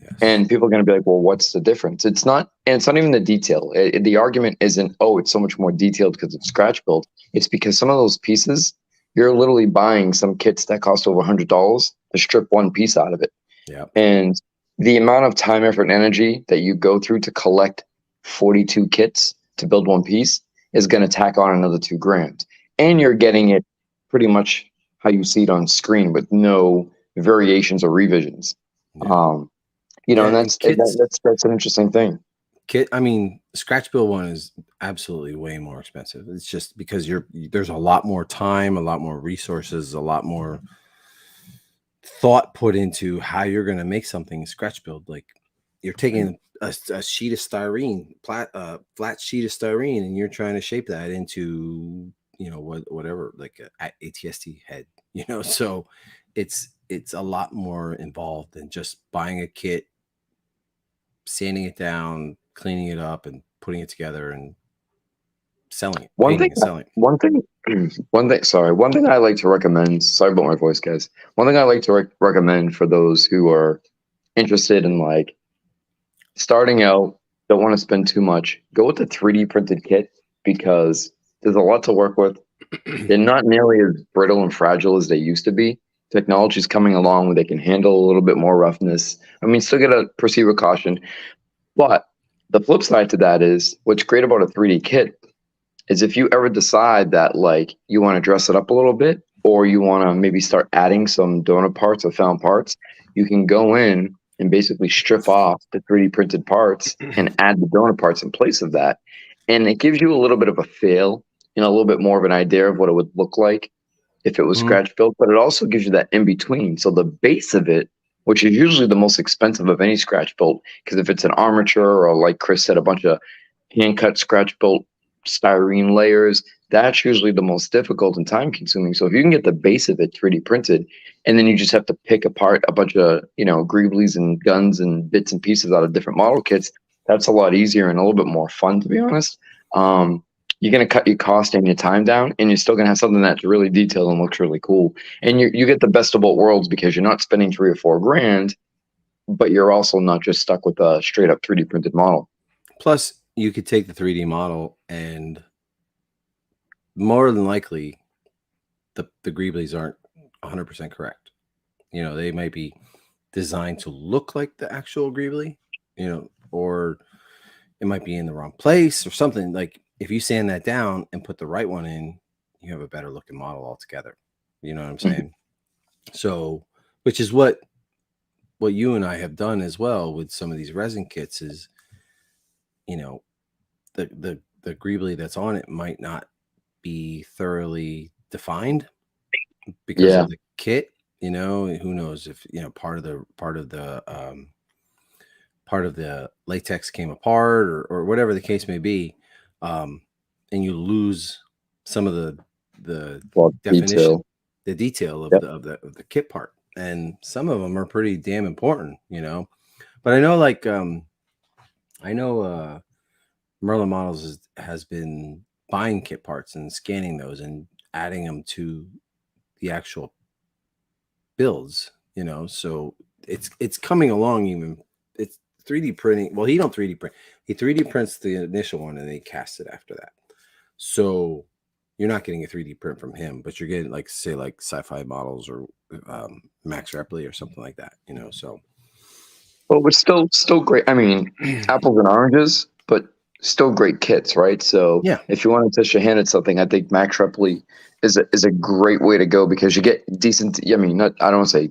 Yes. And people are going to be like, well, what's the difference? It's not, and it's not even the detail. The argument isn't, oh, it's so much more detailed because it's scratch built. It's because some of those pieces, you're literally buying some kits that cost over $100 to strip one piece out of it. Yep. And the amount of time, effort, and energy that you go through to collect 42 kits to build one piece is going to tack on another $2,000. And you're getting it pretty much how you see it on screen with no variations or revisions. Yeah. Um, Yeah. and And kits that's an interesting thing. kit. I mean, scratch build one is absolutely way more expensive. It's just because there's a lot more time, a lot more resources, a lot more thought put into how you're going to make something scratch build. Like you're taking a sheet of styrene, flat sheet of styrene, and you're trying to shape that into, you know, whatever, like a ATST head, you know. So it's a lot more involved than just buying a kit, sanding it down, cleaning it up, and putting it together and selling it, painting and selling it. One thing. Sorry. One thing I like to recommend. Sorry about my voice, guys. One thing I like to recommend for those who are interested in like starting out, don't want to spend too much, go with the 3D printed kit because there's a lot to work with. They're not nearly as brittle and fragile as they used to be. Technology's coming along where they can handle a little bit more roughness. I mean, still gotta proceed with caution. But the flip side to that is what's great about a 3D kit is if you ever decide that like you want to dress it up a little bit or you want to maybe start adding some donut parts or found parts, you can go in and basically strip off the 3D printed parts and add the donut parts in place of that. And it gives you a little bit of a feel and a little bit more of an idea of what it would look like if it was scratch built, but it also gives you that in between. So the base of it, which is usually the most expensive of any scratch built, because if it's an armature or like Chris said, a bunch of hand cut scratch built styrene layers, that's usually the most difficult and time consuming. So if you can get the base of it 3D printed, and then you just have to pick apart a bunch of, you know, greeblies and guns and bits and pieces out of different model kits, that's a lot easier and a little bit more fun, to be honest. You're going to cut your cost and your time down, and you're still going to have something that's really detailed and looks really cool. And you get the best of both worlds because you're not spending 3 or 4 grand, but you're also not just stuck with a straight up 3D printed model. Plus, you could take the 3D model and more than likely the greeblies aren't 100% correct. You know, they might be designed to look like the actual greebly, you know, or it might be in the wrong place or something. Like if you sand that down and put the right one in, you have a better looking model altogether. You know what I'm saying? So, which is what you and I have done as well with some of these resin kits is, you know, the greebly that's on it might not be thoroughly defined because of the kit. You know, who knows if, you know, part of the latex came apart or whatever the case may be, and you lose some of the definition, the detail of the kit part, and some of them are pretty damn important, you know. But I know, like, Merlin Models has been buying kit parts and scanning those and adding them to the actual builds, you know. So it's coming along. Even it's 3D printing. Well, he don't 3D print. He 3D prints the initial one and then he casts it after that. So you're not getting a 3D print from him, but you're getting, like, say, like Sci-Fi Models or Max Repley or something like that, you know. So, but we're still great. I mean, apples and oranges, but still great kits, right? So yeah, if you want to test your hand at something, I think Max Repley is a great way to go because you get decent. I mean, I don't want to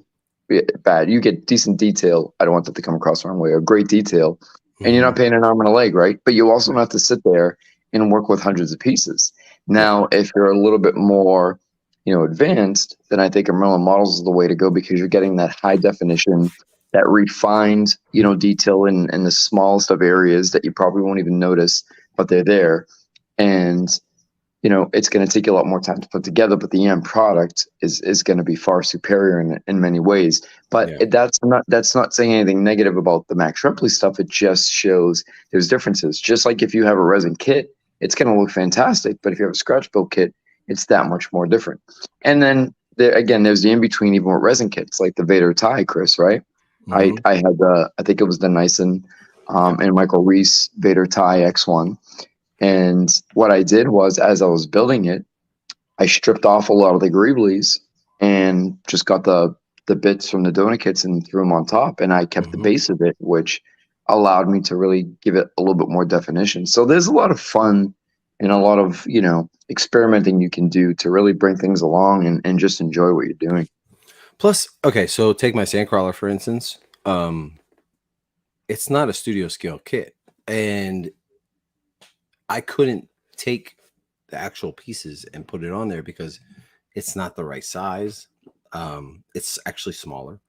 say bad. You get decent detail. I don't want that to come across the wrong way. A great detail, and you're not paying an arm and a leg, right? But you also don't have to sit there and work with hundreds of pieces. Now, if you're a little bit more, you know, advanced, then I think a Merlin Models is the way to go because you're getting that high definition, that refined, you know, detail in the smallest of areas that you probably won't even notice, but they're there. And, you know, it's going to take you a lot more time to put together, but the end product is going to be far superior in many ways. But that's not saying anything negative about the Max Repley stuff. It just shows there's differences. Just like if you have a resin kit, it's going to look fantastic. But if you have a scratch build kit, it's that much more different. And then there's the in-between even with resin kits, like the Vader tie, Chris, right? I had I think it was the Nyson and Michael Reese Vader tie X1. And what I did was, as I was building it, I stripped off a lot of the greeblies and just got the bits from the donut kits and threw them on top. And I kept the base of it, which allowed me to really give it a little bit more definition. So there's a lot of fun and a lot of, you know, experimenting you can do to really bring things along and just enjoy what you're doing. Plus, okay, so take my Sandcrawler, for instance. It's not a studio scale kit. and I couldn't take the actual pieces and put it on there because it's not the right size. It's actually smaller,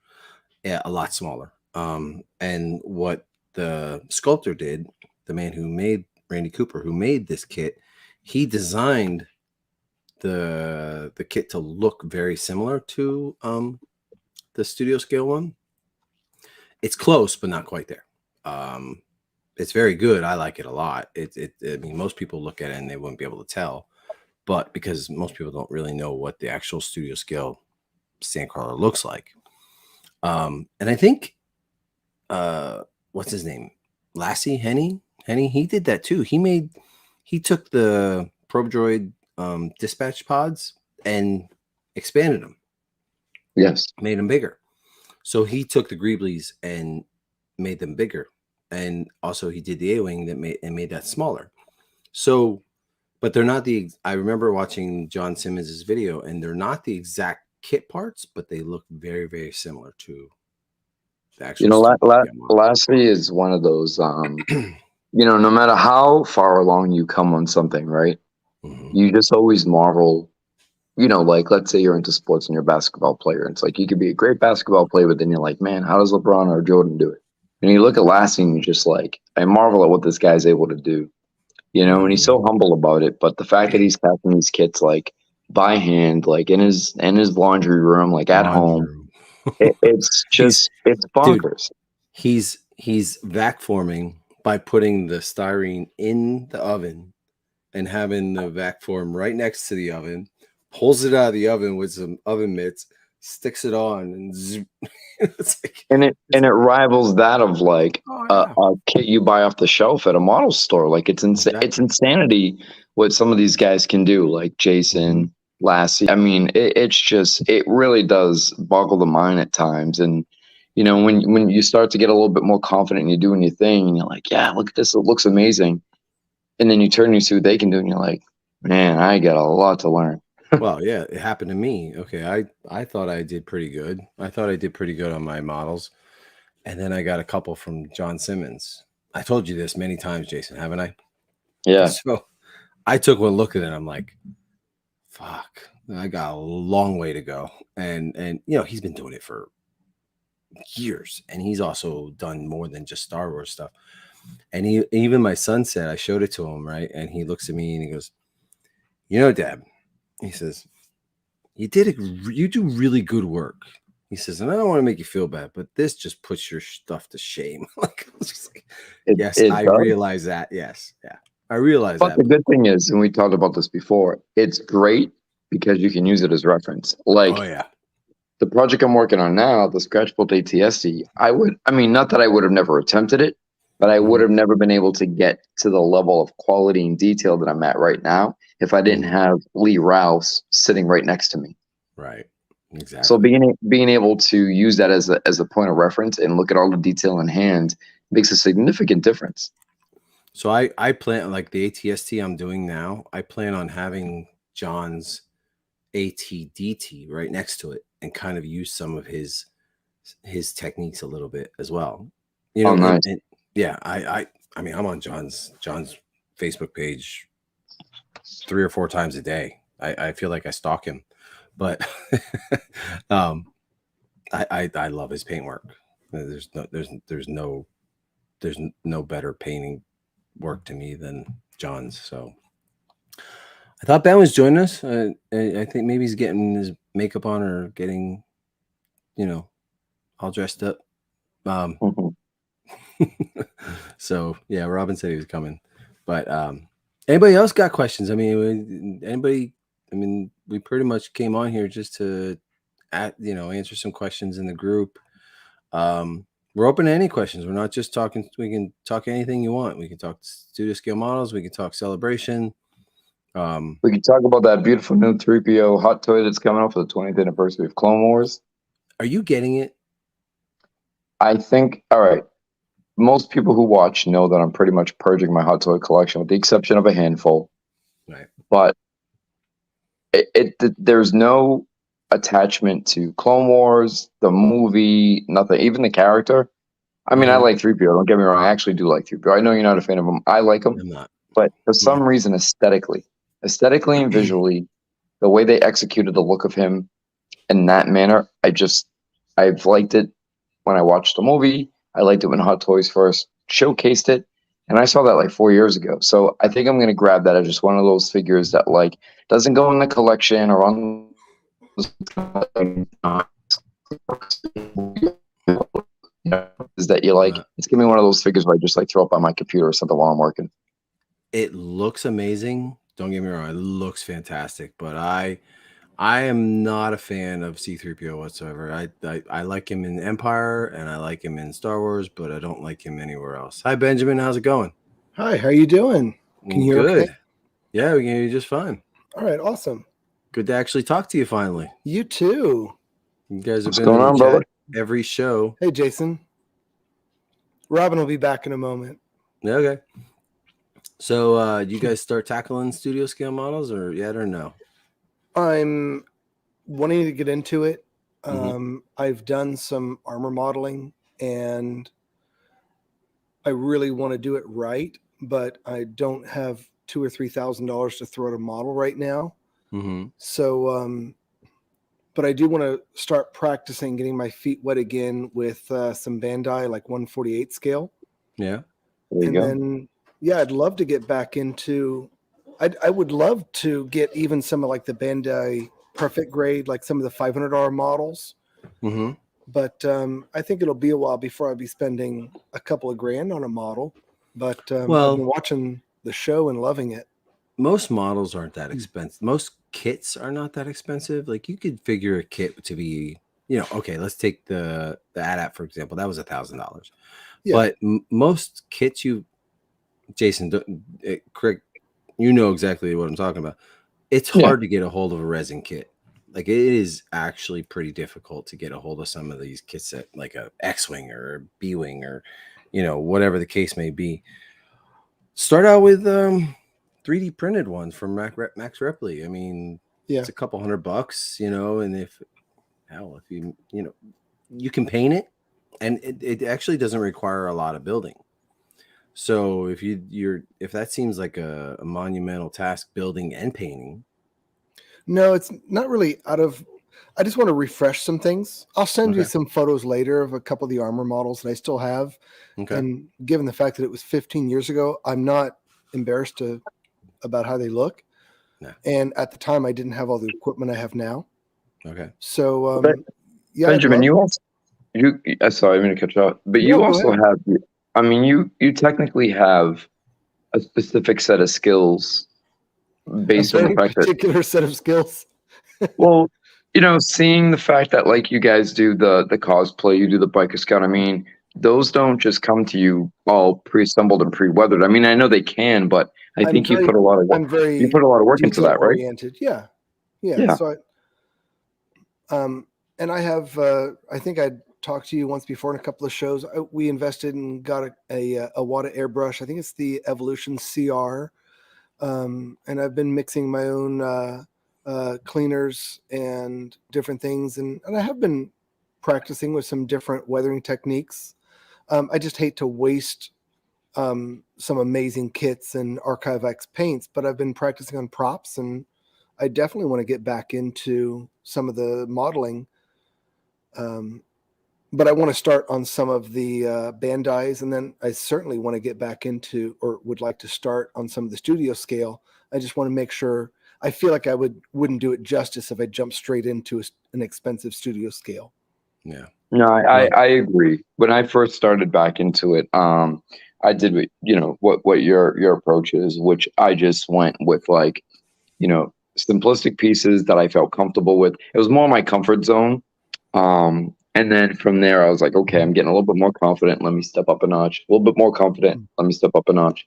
yeah, a lot smaller. And what the sculptor did, the man who made Randy Cooper, who made this kit, he designed the kit to look very similar to the studio scale one. It's close, but not quite there. It's very good. I like it a lot. I mean, most people look at it and they wouldn't be able to tell, but because most people don't really know what the actual studio scale Sandcrawler looks like. And I think, what's his name? Lassie Henny, he did that too. He took the Probe Droid dispatch pods and expanded them. Yes. Made them bigger. So he took the Greeblies and made them bigger. And also he did the A-Wing that made that smaller. So, but they're not I remember watching John Simmons' video, and they're not the exact kit parts, but they look very, very similar to the actual. You know, Lassie is one of those, no matter how far along you come on something, right? Mm-hmm. You just always marvel, like let's say you're into sports and you're a basketball player. It's like you could be a great basketball player, but then you're like, man, how does LeBron or Jordan do it? And you look at Lassie and you're just like, I marvel at what this guy's able to do. And he's so humble about it. But the fact that he's packing these kits like by hand, like in his laundry room, like at home, it's bonkers. Dude, he's vac forming by putting the styrene in the oven and having the vac form right next to the oven, pulls it out of the oven with some oven mitts, sticks it on, and zoom. it rivals that of like a kit you buy off the shelf at a model store. Like it's it's insanity what some of these guys can do, like Jason, Lassie. I mean, it really does boggle the mind at times. And when you start to get a little bit more confident and you're doing your thing and you're like, yeah, look at this, it looks amazing. And then you turn and you see what they can do and you're like, man, I got a lot to learn. Well, yeah, it happened to me. Okay, I thought I did pretty good. I thought I did pretty good on my models. And then I got a couple from John Simmons. I told you this many times, Jason, haven't I? Yeah. So I took one look at it and I'm like, fuck, I got a long way to go. And he's been doing it for years. And he's also done more than just Star Wars stuff. And even my son said, I showed it to him, right? And he looks at me and he goes, Dad, he says, you do really good work. He says, and I don't want to make you feel bad, but this just puts your stuff to shame. Yes, I realize that. Yes. Yeah. I realize that. But the good thing is, and we talked about this before, it's great because you can use it as reference. Like, oh, yeah. The project I'm working on now, the scratch built ATSD, not that I would have never attempted it, but I would have never been able to get to the level of quality and detail that I'm at right now if I didn't have Lee Rouse sitting right next to me. Right. Exactly. So being able to use that as a point of reference and look at all the detail in hand makes a significant difference. So I plan, like the ATST I'm doing now, I plan on having John's ATDT right next to it and kind of use some of his techniques a little bit as well. Nice. Yeah, I mean, I'm on John's Facebook page 3 or 4 times a day. I feel like I stalk him, but I love his paintwork. There's no better painting work to me than John's. So I thought Ben was joining us. I think maybe he's getting his makeup on or getting, all dressed up. So yeah, Robin said he was coming, but anybody else got questions? I mean, we pretty much came on here just to answer some questions in the group. We're open to any questions. We're not just talking. We can talk anything you want. We can talk studio scale models. We can talk celebration. We can talk about that beautiful new 3PO hot toy that's coming up for the 20th anniversary of Clone Wars. Are you getting it? I think, all right. Most people who watch know that I'm pretty much purging my hot toy collection with the exception of a handful. Right. But there's no attachment to Clone Wars, the movie, nothing, even the character. I mean, I like 3PO. Don't get me wrong. I actually do like 3PO. I know you're not a fan of him. I like him, I'm not. but for some reason, aesthetically and visually, the way they executed the look of him in that manner, I've liked it when I watched the movie. I liked it when Hot Toys first showcased it, and I saw that like 4 years ago. So I think I'm gonna grab that as just one of those figures that like doesn't go in the collection or on is that you like. It's gonna be one of those figures where I just like throw up on my computer or something while I'm working. It looks amazing. Don't get me wrong; it looks fantastic. But I am not a fan of C-3PO whatsoever. I like him in Empire and I like him in Star Wars, but I don't like him anywhere else. Hi, Benjamin. How's it going? Hi, how you doing? Can you hear Good. okay? Yeah, we can hear you just fine. All right, awesome. Good to actually talk to you finally. You too. You guys have What's been going in the on, chat brother? every show. Hey, Jason. Robin will be back in a moment. Yeah, okay. So, you guys start tackling studio scale models, or yet, or no? I'm wanting to get into it. I've done some armor modeling, and I really want to do it right, but I don't have $2,000 or $3,000 to throw at a model right now. So, but I do want to start practicing getting my feet wet again with some Bandai, like 1/48 scale. Yeah. There you go. Then, yeah, I'd love to get back into. I would love to get even some of like the Bandai Perfect Grade, like some of the $500 models. But I think it'll be a while before I'll be spending a couple of grand on a model. But I've been watching the show and loving it. Most models aren't that expensive. Most kits are not that expensive. Like you could figure a kit to be, okay, let's take the AT-AT, for example. That was $1,000. Yeah. But most kits Jason, Craig, you know exactly what I'm talking about. It's hard to get a hold of a resin kit. Like it is actually pretty difficult to get a hold of some of these kits that like a X-Wing or a B-Wing or, whatever the case may be. Start out with 3D printed ones from Max Repley. I mean, it's a couple $100, and if you can paint it, and it actually doesn't require a lot of building. So if that seems like a monumental task, building and painting. No, it's not really I just want to refresh some things. I'll send you some photos later of a couple of the armor models that I still have. Okay. And given the fact that it was 15 years ago, I'm not embarrassed about how they look. No. And at the time, I didn't have all the equipment I have now. Okay. So, Benjamin, sorry, I'm going to cut you off, but you also have, I mean, you technically have a specific set of skills based on the fact particular set of skills. Well, seeing the fact that like you guys do the cosplay, you do the biker scout. I mean, those don't just come to you all pre-assembled and pre-weathered. I mean, I know they can, but I think you put a lot of work. You put a lot of work into that, right? Oriented. Yeah. So, and I have. I think I talked to you once before in a couple of shows. We invested and got a Wata airbrush. I think it's the Evolution CR. And I've been mixing my own cleaners and different things, and I have been practicing with some different weathering techniques. I just hate to waste some amazing kits and Archive X paints, but I've been practicing on props, and I definitely want to get back into some of the modeling. But I want to start on some of the Bandais, and then I certainly want to get back into, or would like to start on some of the studio scale. I just want to make sure. I feel like I wouldn't do it justice if I jumped straight into an expensive studio scale. Yeah. No, I agree. When I first started back into it, I did what your approach is, which I just went with like, simplistic pieces that I felt comfortable with. It was more my comfort zone. And then from there, I was like, okay, I'm getting a little bit more confident. Let me step up a notch. A little bit more confident. Let me step up a notch.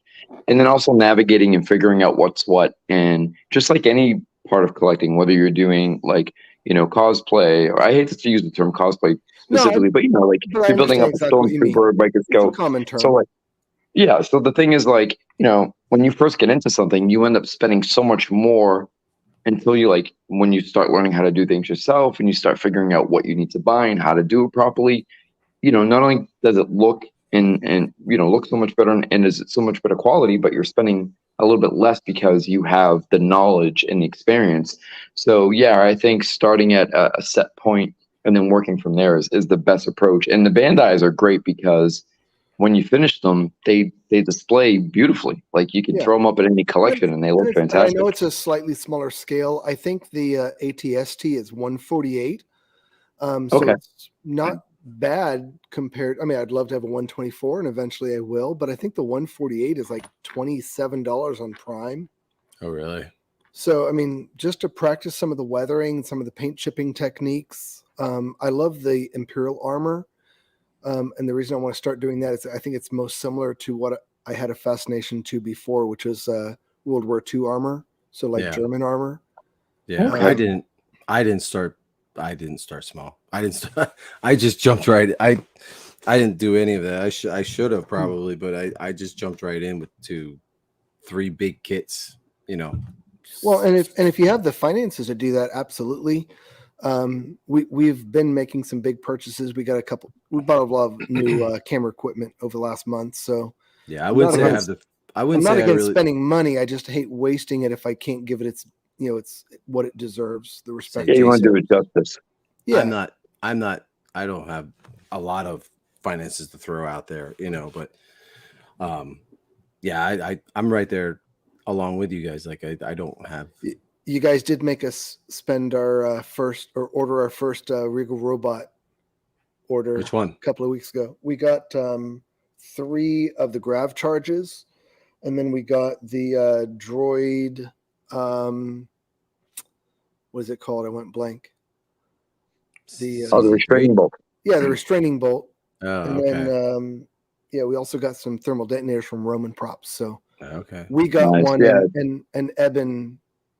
And then also navigating and figuring out what's what. And just like any part of collecting, whether you're doing like, cosplay, or I hate to use the term cosplay specifically, but like you're building up a stormtrooper, biker scout. Common term. So like, yeah. So the thing is like, when you first get into something, you end up spending so much more until you when you start learning how to do things yourself and you start figuring out what you need to buy and how to do it properly, not only does it look and look so much better and is it so much better quality, but you're spending a little bit less because you have the knowledge and the experience. So yeah, I think starting at a set point and then working from there is the best approach. And the Bandais are great because when you finish them, they display beautifully. Like you can Yeah. throw them up at any collection and they look And I fantastic. know it's a slightly smaller scale. I think the ATST is 148. So Okay. it's not bad compared. I mean, I'd love to have a 124 and eventually I will, but I think the 148 is like $27 on Prime. Oh, really? So, I mean, just to practice some of the weathering, some of the paint chipping techniques. I love the Imperial armor. And the reason I want to start doing that is I think it's most similar to what I had a fascination to before, which was World War II armor. So like Yeah. German armor. Yeah. Okay. I didn't start small. I just jumped right. I didn't do any of that. I should have probably, but I just jumped right in to 3 big kits, Well, and if you have the finances to do that, absolutely. We've been making some big purchases. We bought a lot of new camera equipment over the last month. So yeah, I wouldn't say I have the. I I'm wouldn't not say I against really. spending money. I just hate wasting it if I can't give it it's what it deserves, the respect. Yeah, you want to Jason, do it justice. Yeah. I'm not. I don't have a lot of finances to throw out there, but yeah, I'm right there along with you guys. Like I don't have. You guys did make us spend our first or order our first Regal Robot order. Which one? A couple of weeks ago. We got 3 of the grav charges, and then we got the droid. What is it called? I went blank. The restraining bolt. Yeah, the restraining bolt. Oh, And okay. then we also got some thermal detonators from Roman Props. So Okay. we got Nice, one, yeah. and Eben.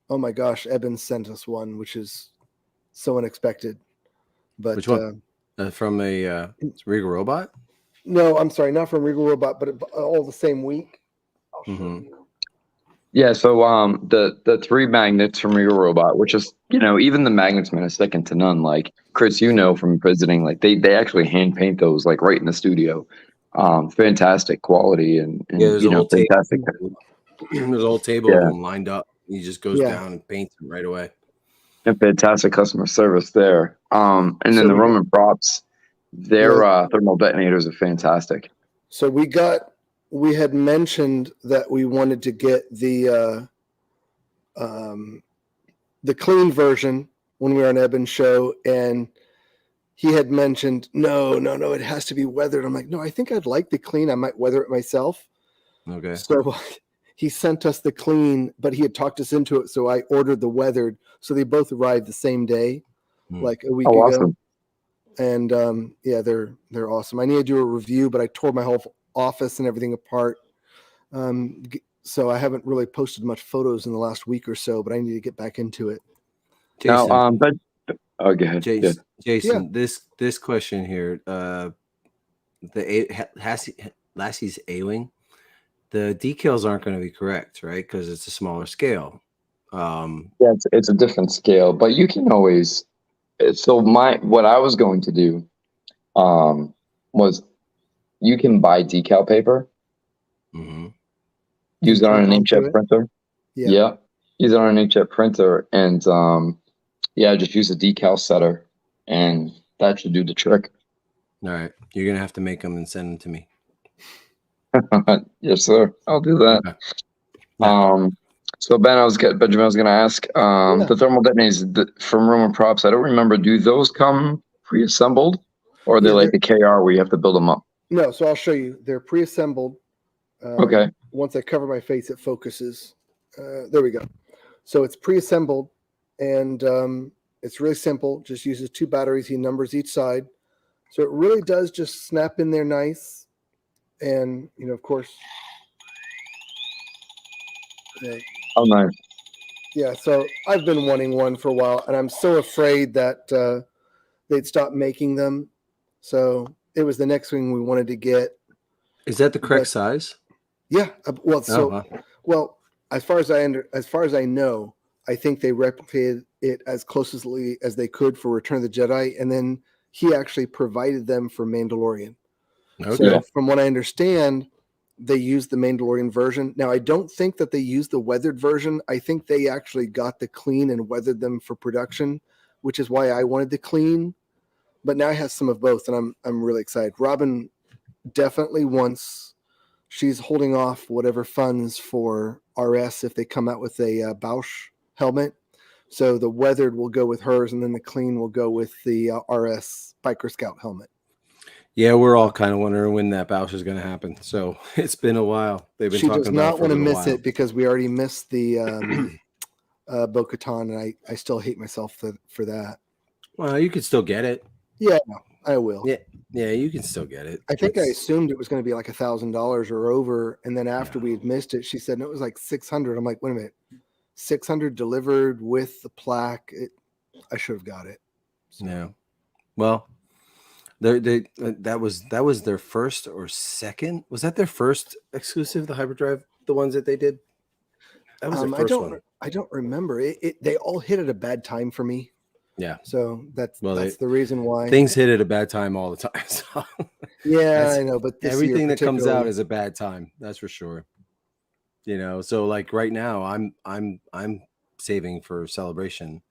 Oh my gosh, Eben sent us one, which is so unexpected. But Which one? From a Regal Robot? no, I'm sorry, not from Regal Robot, but all the same week. I'll show Mhm. you. Yeah, so the 3 magnets from Regal Robot, which is even the magnets, man, is second to none. Like Chris, from visiting, like they actually hand paint those like right in the studio. Fantastic quality and Yeah, there's a whole table. fantastic. There's a whole table of Yeah. them lined up. He just goes Yeah. down and paints them right away. And fantastic customer service there. And then So the we- Roman Props, their thermal detonators are fantastic. So we had mentioned that we wanted to get the clean version when we were on Eben's show, and he had mentioned no, it has to be weathered. I'm like, no, I think I'd like the clean. I might weather it myself. Okay. So he sent us the clean, but he had talked us into it, so I ordered the weathered. So they both arrived the same day, like a week ago. Awesome. And they're awesome. I need to do a review, but I tore my whole office and everything apart. So I haven't really posted much photos in the last week or so, but I need to get back into it. Jason, Now, go ahead. Jason, Yeah. Jason, this question here, Lassie's A-wing, the decals aren't going to be correct, right? Because it's a smaller scale. Yeah, it's a different scale, but you can always. So what I was going to do, was you can buy decal paper, Mhm. use it on an Onto inkjet it? printer. Yeah. Use it on an inkjet printer, and just use a decal setter, and that should do the trick. All right, you're gonna have to make them and send them to me. Yes, sir. I'll do that. Okay. Yeah. So Benjamin, I was gonna ask, the thermal detonators from Roman Props. I don't remember. Do those come pre-assembled, or are they Yeah, like the KR where you have to build them up? No, so I'll show you. They're pre-assembled. Okay. Once I cover my face, it focuses. There we go. So it's pre-assembled, and it's really simple. Just uses 2 batteries. He numbers each side. So it really does just snap in there nice. And, of course, Oh, nice. yeah, so I've been wanting one for a while, and I'm so afraid that they'd stop making them. So it was the next thing we wanted to get. Is that the correct size? Yeah. Well, so wow. well, as far as I know, I think they replicated it as closely as they could for Return of the Jedi, and then he actually provided them for Mandalorian. Okay. So from what I understand, they used the Mandalorian version. Now, I don't think that they used the weathered version. I think they actually got the clean and weathered them for production, which is why I wanted the clean. But now I have some of both, and I'm really excited. Robin definitely wants. She's holding off whatever funds for RS if they come out with a Bausch helmet. So the weathered will go with hers, and then the clean will go with the RS Biker Scout helmet. Yeah, we're all kind of wondering when that Bausch is going to happen. So it's been a while. They've been She talking does about not it for a want to little miss while. it because we already missed the Bo-Katan, and I still hate myself for that. Well, you could still get it. Yeah, I will. Yeah, you can still get it. I think I assumed it was going to be like $1,000 or over, and then after we had missed it, she said no, it was like 600. I'm like, wait a minute, 600 delivered with the plaque. I should have got it. So. Yeah. Well, that was their first or second. Was that their first exclusive, the hyperdrive, the ones that they did? That was their first one. I don't remember. They all hit at a bad time for me. Yeah. So that's the reason why things hit at a bad time all the time. So yeah, I know, but everything that comes out is a bad time. That's for sure. You know, so like right now, I'm saving for Celebration,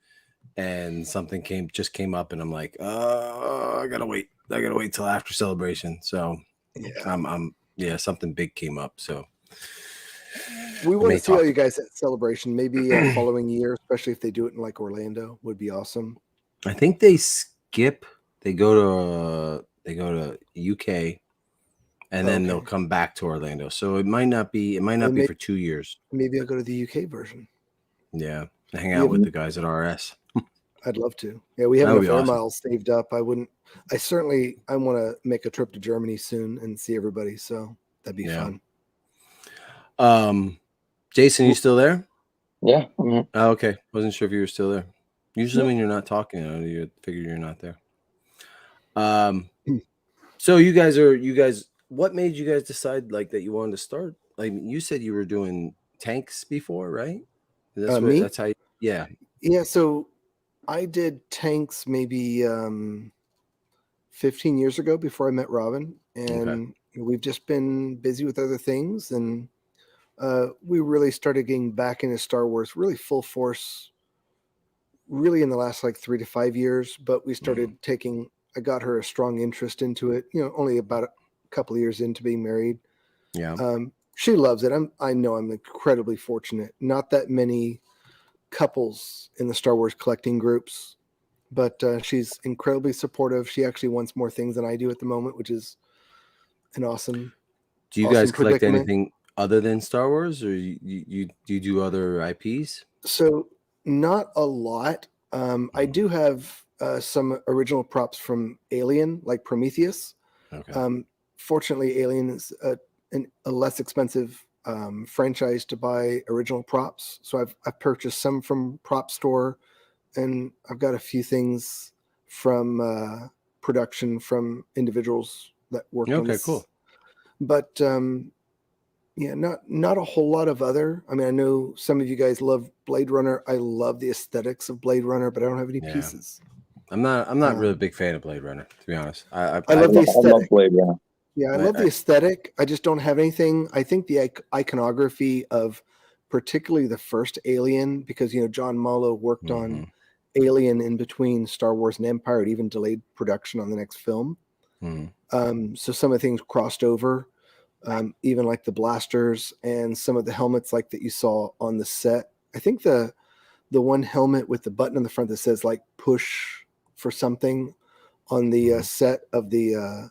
and something just came up, and I'm like, I gotta wait till after Celebration. So yeah, something big came up. So we want to see all you guys at Celebration. Maybe a following year, especially if they do it in like Orlando, would be awesome. I think they skip. They go to UK, and then they'll come back to Orlando. So it might not be for 2 years. Maybe I'll go to the UK version. Yeah, hang out with the guys at RS. I'd love to. Yeah, we have enough air miles saved up. I want to make a trip to Germany soon and see everybody. So that'd be fun. Jason, you still there? Yeah. Mm-hmm. Oh, okay. Wasn't sure if you were still there. Usually when you're not talking, you figure you're not there. So you guys, what made you guys decide like that you wanted to start? Like you said you were doing tanks before, right? Me? That's how yeah. Yeah, so I did tanks maybe 15 years ago before I met Robin, and we've just been busy with other things, and we really started getting back into Star Wars really full force really in the last like 3 to 5 years, but we started I got her a strong interest into it, only about a couple of years into being married. Yeah. She loves it. I know I'm incredibly fortunate. Not that many couples in the Star Wars collecting groups, but she's incredibly supportive. She actually wants more things than I do at the moment, which is an awesome. Do you guys collect anything other than Star Wars, or you do other IPs? So not a lot. I do have some original props from Alien, like Prometheus. Okay. Fortunately, Alien is a less expensive franchise to buy original props. So I've purchased some from Prop Store, and I've got a few things from production from individuals that work on this. Cool. But yeah, not a whole lot of other. I mean, I know some of you guys love Blade Runner. I love the aesthetics of Blade Runner, but I don't have any pieces. I'm not really a big fan of Blade Runner, to be honest. I love the aesthetic. I love Blade Runner. Yeah, I love the aesthetic. I just don't have anything. I think the iconography of particularly the first Alien, because John Mallow worked on Alien in between Star Wars and Empire. It even delayed production on the next film. So some of the things crossed over, even like the blasters and some of the helmets like that you saw on the set. I think the one helmet with the button on the front that says like push for something on the set of the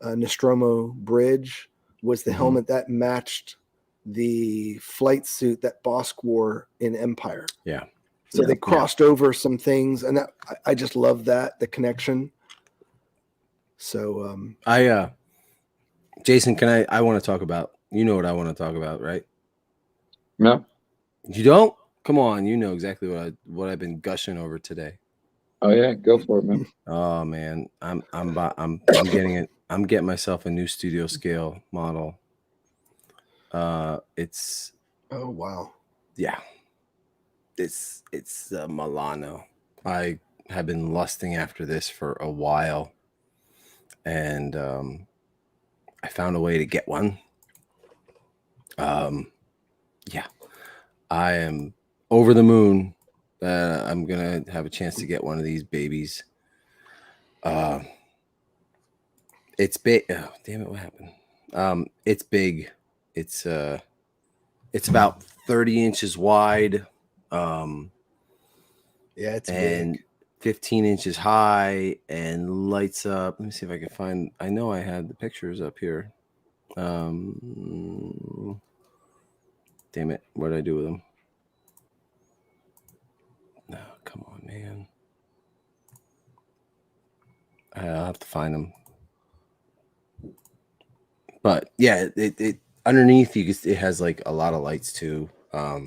Nostromo Bridge was the helmet that matched the flight suit that Bosk wore in Empire. Yeah. So they crossed over some things, and that I just love that, the connection. So Jason, I want to talk about, what I want to talk about, right? No. You don't? Come on, you know exactly what I've been gushing over today. Oh yeah, go for it, man. Oh man, I'm getting it. I'm getting myself a new studio scale model. It's wow. Yeah. It's Milano. I have been lusting after this for a while, and I found a way to get one. Yeah, I am over the moon. I'm gonna have a chance to get one of these babies. It's big. Oh, damn it! What happened? It's big. It's about 30 inches wide. Yeah, it's and big. 15 inches high and lights up. Let me see if I can find. I know I had the pictures up here. Damn it! What did I do with them? No, come on, man. I'll have to find them. But yeah, it underneath it has like a lot of lights too. Are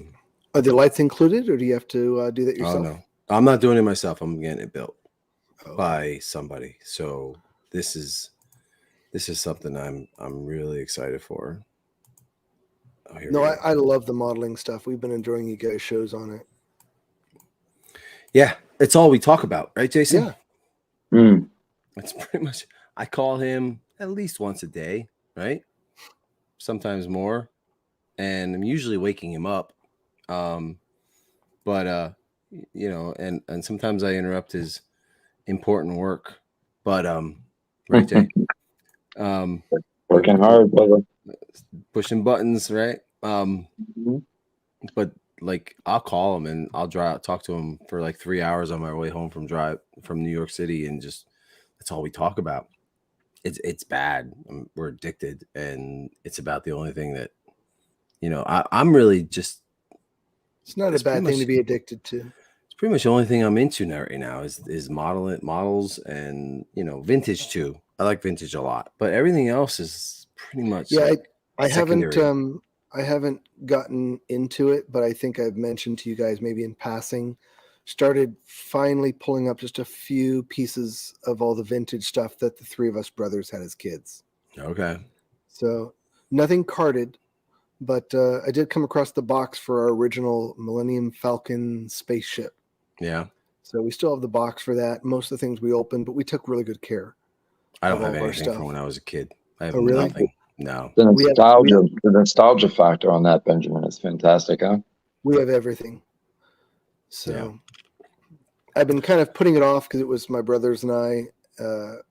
the lights included, or do you have to do that yourself? Oh no, I'm not doing it myself. I'm getting it built Oh. by somebody. So this is something I'm really excited for. Oh, here No, we go. I love the modeling stuff. We've been enjoying you guys' shows on it. Yeah, it's all we talk about, right, Jason? Yeah. Mm. It's pretty much. I call him at least once a day, right? Sometimes more, and I'm usually waking him up. But you know, and sometimes I interrupt his important work. But right, Jay? Working hard, brother. Pushing buttons, right? Mhm. But like I'll call him and I'll talk to him for like 3 hours on my way home from New York City, and just that's all we talk about. It's bad. We're addicted, and it's about the only thing that, you know, I'm really just. It's not a bad thing to be addicted to. It's pretty much the only thing I'm into right now is models, and, you know, vintage too. I like vintage a lot, but everything else is pretty much I secondary. I haven't gotten into it, but I think I've mentioned to you guys maybe in passing. Started finally pulling up just a few pieces of all the vintage stuff that the three of us brothers had as kids. Okay. So nothing carded, but I did come across the box for our original Millennium Falcon spaceship. Yeah. So we still have the box for that. Most of the things we opened, but we took really good care. I don't of all have of our anything stuff. from when I was a kid. I have Oh, really? nothing. No. The We have- nostalgia factor on that, Benjamin, is fantastic, huh? We have everything. So Yeah. I've been kind of putting it off because it was my brothers and I,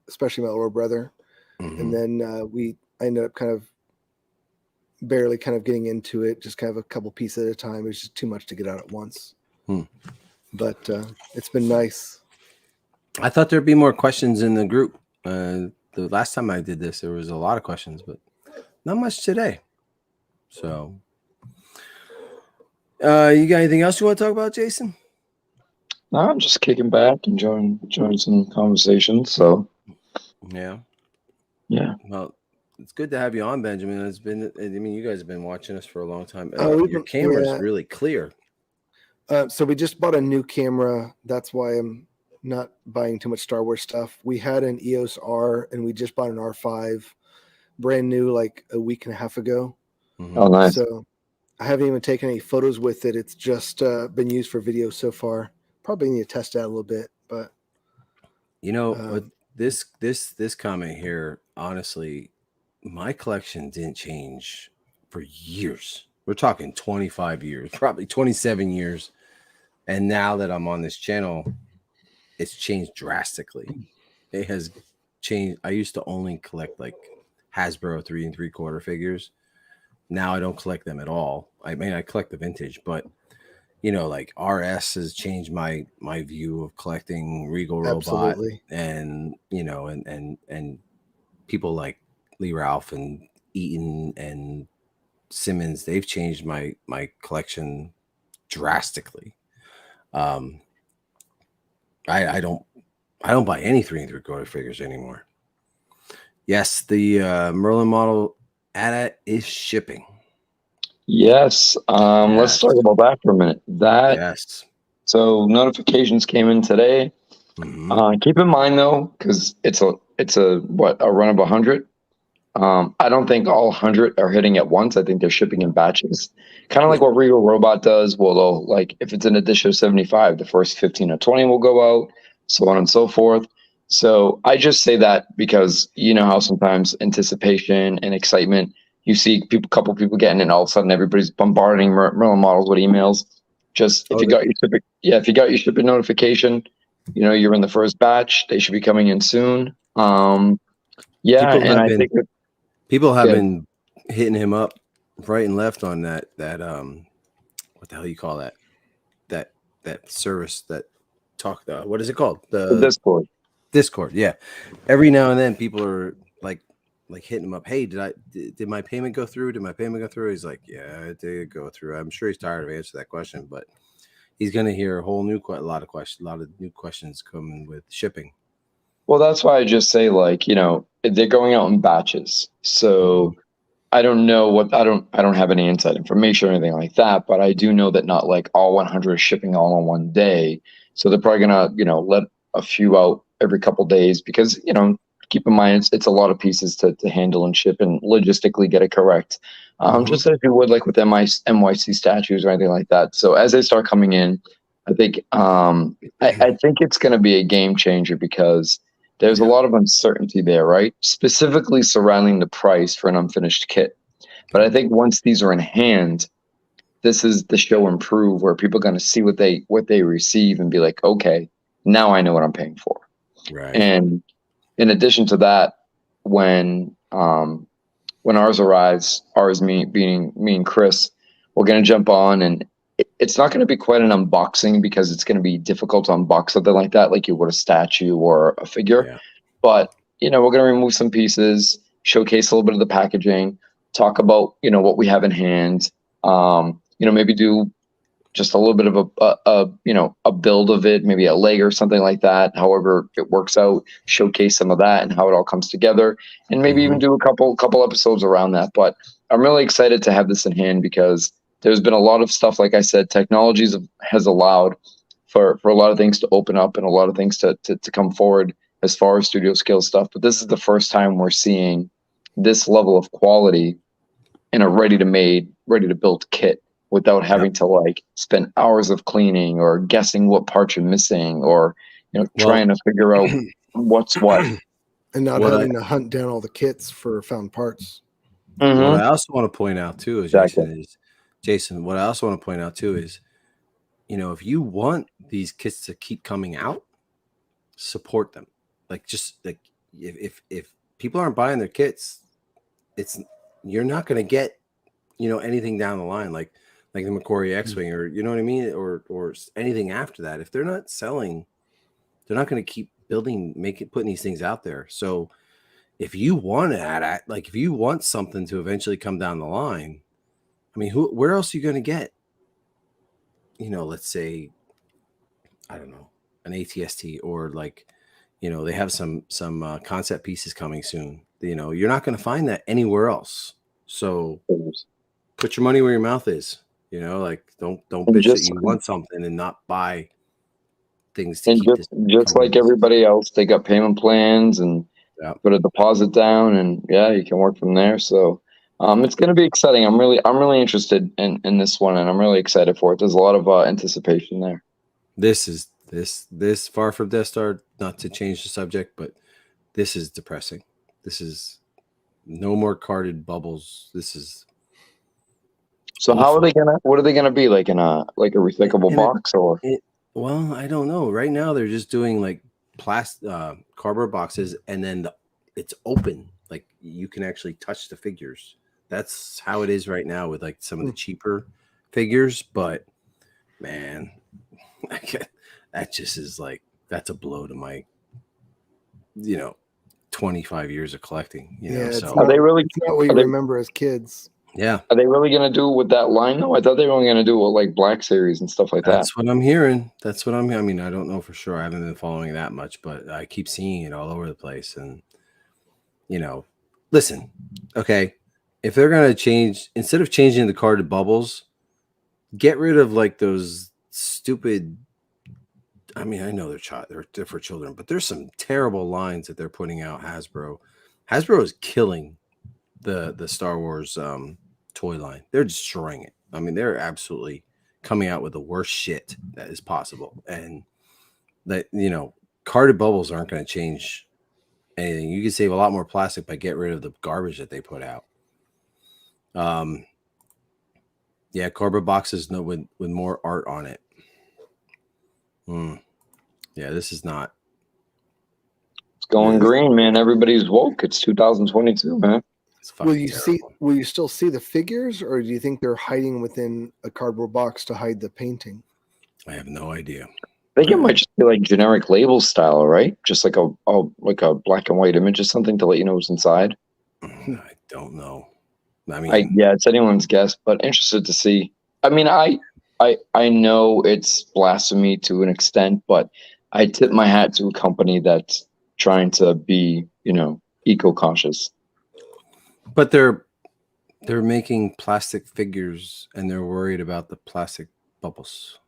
especially my older brother. Mhm. And then I ended up kind of barely kind of getting into it, just kind of a couple pieces at a time. It was just too much to get out at once. But it's been nice. I thought there'd be more questions in the group. The last time I did this, there was a lot of questions, but not much today. So, you got anything else you want to talk about, Jason? No, I'm just kicking back, enjoying some conversations. So, Yeah. Well, it's good to have you on, Benjamin. It's been. I mean, you guys have been watching us for a long time. Your camera's really clear. So we just bought a new camera. That's why I'm not buying too much Star Wars stuff. We had an EOS R, and we just bought an R5, brand new, like a week and a half ago. Mm-hmm. Oh, nice. So I haven't even taken any photos with it. It's just been used for video so far. Probably need to test it out a little bit, but you know, this comment here, honestly, my collection didn't change for years. We're talking 25 years, probably 27 years. And now that I'm on this channel, it's changed drastically. It has changed. I used to only collect like Hasbro 3 3/4 figures. Now I don't collect them at all. I mean, I collect the vintage, but, you know, like RS has changed my view of collecting Regal Robot. Absolutely. And, you know, and people like Lee Ralph and Eaton and Simmons, they've changed my collection drastically. I don't buy any 3 3/4 figures anymore. Yes, the Merlin model ATA is shipping. Yes. Let's talk about that for a minute. Yes. So notifications came in today. Mm-hmm. Keep in mind though, because it's a run of 100. I don't think all 100 are hitting at once. I think they're shipping in batches, kind of like what Regal Robot does. Well, they'll, like, if it's an edition of 75, the first 15 or 20 will go out. so on and so forth. So I just say that because you know how sometimes anticipation and excitement, you see people, couple people getting it, and all of a sudden everybody's bombarding Merlin models with emails. Just if Oh, you got your shipping, yeah, if you got your shipping notification, you know you're in the first batch. They should be coming in soon. Yeah, people and have I been think that, people have yeah, been hitting him up right and left on that what the hell you call that that service that talk what is it called, the the Discord. Discord? Yeah, every now and then people are like hitting him up. Hey, did my payment go through? Did my payment go through? He's like, yeah, it did go through. I'm sure he's tired of answering that question, but he's gonna hear a whole new a lot of new questions coming with shipping. Well, that's why I just say like, you know, they're going out in batches. So I don't know what I don't have any inside information or anything like that, but I do know that not like all 100 is shipping all in one day. So they're probably gonna, you know, let a few out every couple days because, you know, keep in mind it's a lot of pieces to handle and ship and logistically get it correct. Just as you would like with NYC statues or anything like that. So as they start coming in, I think I think it's gonna be a game changer because there's a Yeah. lot of uncertainty there, right? Specifically surrounding the price for an unfinished kit. But I think once these are in hand, this is the show improve where people are going to see what they receive and be like, okay, now I know what I'm paying for. Right. And in addition to that, when when ours arrives, ours being me and Chris, we're going to jump on and it's not going to be quite an unboxing because it's going to be difficult to unbox something like that, like you would a statue or a figure. Yeah. But you know, we're going to remove some pieces, showcase a little bit of the packaging, talk about you know what we have in hand. You know, maybe do just a little bit of a you know a build of it, maybe a leg or something like that. However, it works out. Showcase some of that and how it all comes together, and maybe even do a couple episodes around that. But I'm really excited to have this in hand because there's been a lot of stuff. Like I said, technologies has allowed for a lot of things to open up and a lot of things to come forward as far as studio skill stuff. But this is the first time we're seeing this level of quality in a ready to build kit without Yep. having to like spend hours of cleaning or guessing what parts are missing or you know Well, trying to figure out what's what. And not what I having to hunt down all the kits for found parts. what Mm-hmm. I also want to point out too is Exactly. Jason. What I also want to point out too is, you know, if you want these kits to keep coming out, support them. Like just like if people aren't buying their kits, it's you're not going to get, you know, anything down the line like the McQuarrie X-Wing or you know what I mean or anything after that. If they're not selling, they're not going to keep building, putting these things out there. So if you want to add, like if you want something to eventually come down the line, I mean, where else are you going to get, you know, let's say, I don't know, an ATST or like, you know, they have some concept pieces coming soon. You know, you're not going to find that anywhere else. So put your money where your mouth is. You know, like don't And bitch that just you want something and not buy things to and keep this just coming. like everybody else, they got payment plans and Yeah. put a deposit down, and yeah, you can work from there. So it's going to be exciting. I'm really interested in this one, and I'm really excited for it. There's a lot of anticipation there. This is this far from Death Star. Not to change the subject, but this is depressing. This is no more carded bubbles. This is So how are awful. they gonna? What are they gonna be like in a recyclable In box or? well, I don't know. Right now, they're just doing like cardboard boxes, and then it's open. Like you can actually touch the figures. That's how it is right now with like some of the cheaper figures. But man, that just is like that's a blow to my, you know, 25 years of collecting. You know, Yeah, so Are they really? it's not what Are you they, remember as kids. yeah, are they really gonna do it with that line though? I thought they were only gonna do it with like Black Series and stuff like that. that's what I'm hearing. That's what I mean, I don't know for sure. I haven't been following that much, but I keep seeing it all over the place. And you know, listen, okay, if they're gonna change instead of changing the card to bubbles, get rid of like those stupid. I mean, I know they're for children, but there's some terrible lines that they're putting out. Hasbro is killing the Star Wars toy line. They're destroying it. I mean, they're absolutely coming out with the worst shit that is possible, and that you know carded bubbles aren't going to change anything. You can save a lot more plastic by getting rid of the garbage that they put out. Yeah, cardboard boxes with more art on it. Yeah, this is not. It's going green, man. Everybody's woke. It's 2022, man. It's fucking Will you still see the figures, or do you think they're hiding within a cardboard box to hide the painting? I have no idea. I think it might just be like generic label style, right? Just like a black and white image or something to let you know what's inside. I don't know. I mean, yeah, it's anyone's guess, but interested to see. I mean, I know it's blasphemy to an extent, but I tip my hat to a company that's trying to be, eco-conscious. but they're making plastic figures and they're worried about the plastic bubbles.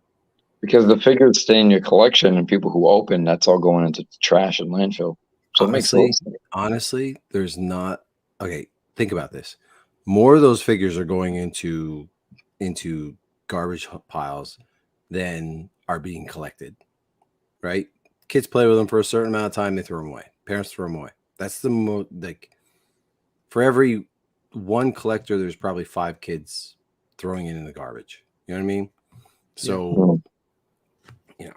Because the figures stay in your collection and people who open, that's all going into trash and landfill. So honestly, there's not. Okay, think about this. More of those figures are going into garbage piles than are being collected, right? Kids play with them for a certain amount of time, they throw them away. Parents throw them away. That's the most, like, for every one collector, there's probably 5 kids throwing it in the garbage. You know what I mean? So,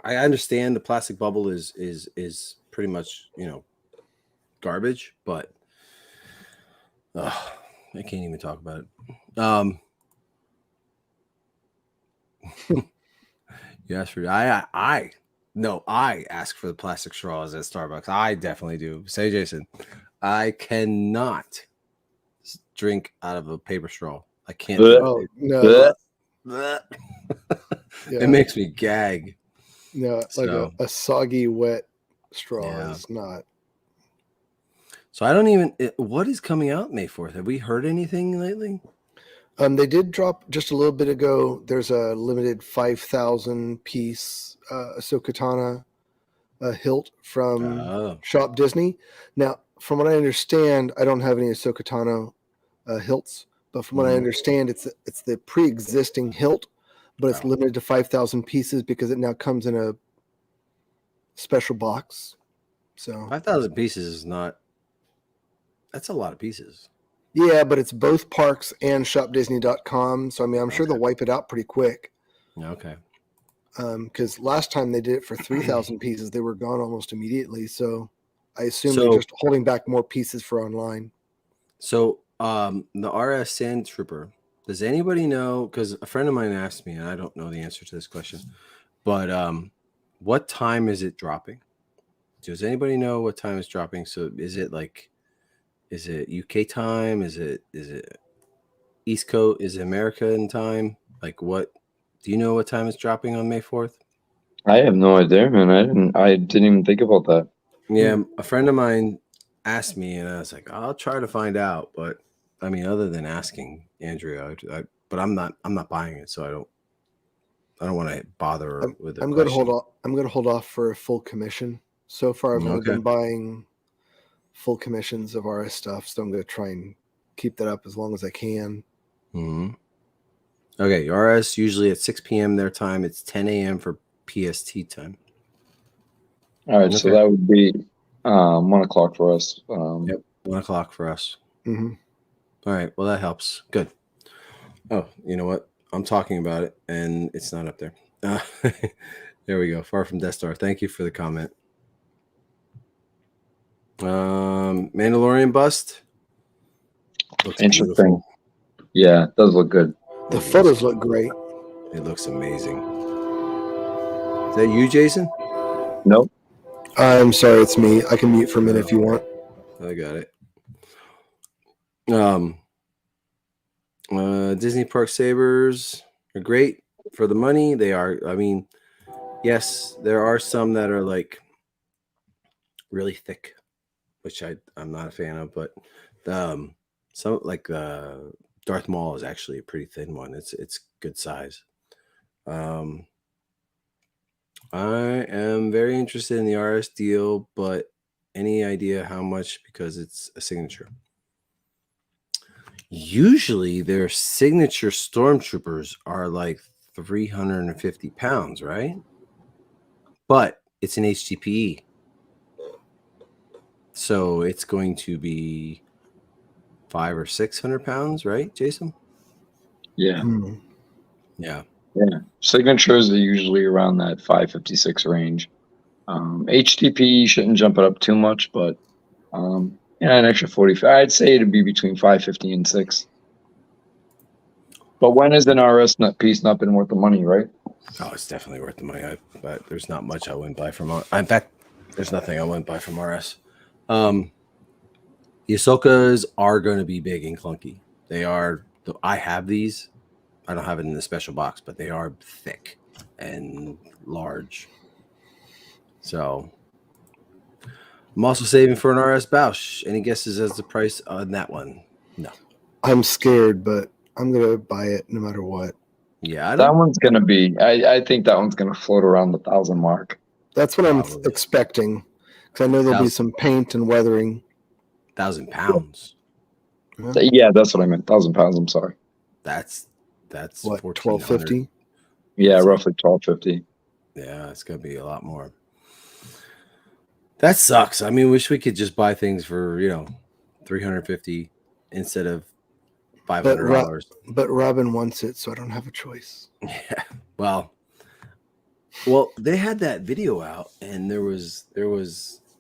I understand the plastic bubble is pretty much, garbage, but I can't even talk about it. You asked for I ask for the plastic straws at Starbucks. I definitely do. Say, Jason, I cannot drink out of a paper straw. I can't. Oh no! It makes me gag. No, like a soggy, wet straw is not. So I don't even. What is coming out May 4th? Have we heard anything lately? They did drop just a little bit ago. There's a limited 5,000 piece Ahsoka Tano hilt from Shop Disney. Now, from what I understand, I don't have any Ahsoka Tano hilts, but from what I understand, it's the pre-existing hilt, but it's limited to 5,000 pieces because it now comes in a special box. So 5,000 pieces is not. That's a lot of pieces. Yeah, but it's both parks and shopdisney.com. So, I mean, I'm sure they'll wipe it out pretty quick. Okay. Because last time they did it for 3,000 pieces, they were gone almost immediately. So I assume they're just holding back more pieces for online. So the RS Sand Trooper, does anybody know? Because a friend of mine asked me, and I don't know the answer to this question, but what time is it dropping? Does anybody know what time it's dropping? So is it UK time? Is it East Coast? Is it American time? Like, what? Do you know what time it's dropping on May 4th? I have no idea, man. I didn't even think about that. Yeah, a friend of mine asked me, and I was like, I'll try to find out. But I mean, other than asking Andrea, but I'm not buying it, so I don't want to bother her with it. I'm going to hold off for a full commission. So far, I've only been buying full commissions of RS stuff, so I'm going to try and keep that up as long as I can. Okay, RS usually at 6 p.m. their time. It's 10 a.m. for PST time. All right, so that would be 1 o'clock for us. Yep, 1 o'clock for us. Mm-hmm. All right, well, that helps. Good. Oh, you know what? I'm talking about it, and it's not up there. There we go. Far from Death Star. Thank you for the comment. Mandalorian bust. Looks interesting. Beautiful. Yeah, it does look good. The photos look great. It looks amazing. Is that you, Jason? Nope. I'm sorry, it's me. I can mute for a minute if you want. I got it. Disney Park Sabers are great for the money. They are. I mean, yes, there are some that are like really thick, which I'm not a fan of, but some like Darth Maul is actually a pretty thin one. It's good size. I am very interested in the RS deal, but any idea how much? Because it's a signature. Usually their signature stormtroopers are like 350 pounds, right? But it's an HTPE. So it's going to be 500 or 600 pounds, right, Jason? Yeah. Hmm. Yeah. Yeah. Signatures are usually around that 556 range. HTP shouldn't jump it up too much, but an extra 45. I'd say it'd be between 550 and 6. But when has an RS piece not been worth the money, right? Oh, it's definitely worth the money. But there's not much I wouldn't buy from. In fact, there's nothing I wouldn't buy from RS. The Ahsokas are going to be big and clunky. They are. I have these. I don't have it in the special box, but they are thick and large. So I'm also saving for an RS Bausch. Any guesses as the price on that one? No. I'm scared, but I'm gonna buy it no matter what. Yeah, I That don't. one's gonna be. I think that one's gonna float around the 1,000 mark. That's what I'm Probably. expecting, because I know there'll be 1,000 some paint and weathering. 1,000 pounds. Yeah, that's what I meant. 1,000 pounds. I'm sorry. That's What, 1,400. $12.50? Yeah, That's it. roughly 1,250. Yeah, it's gonna be a lot more. That sucks. I mean, wish we could just buy things for $350 instead of $500. But Robin wants it, so I don't have a choice. Yeah. Well, they had that video out, and there was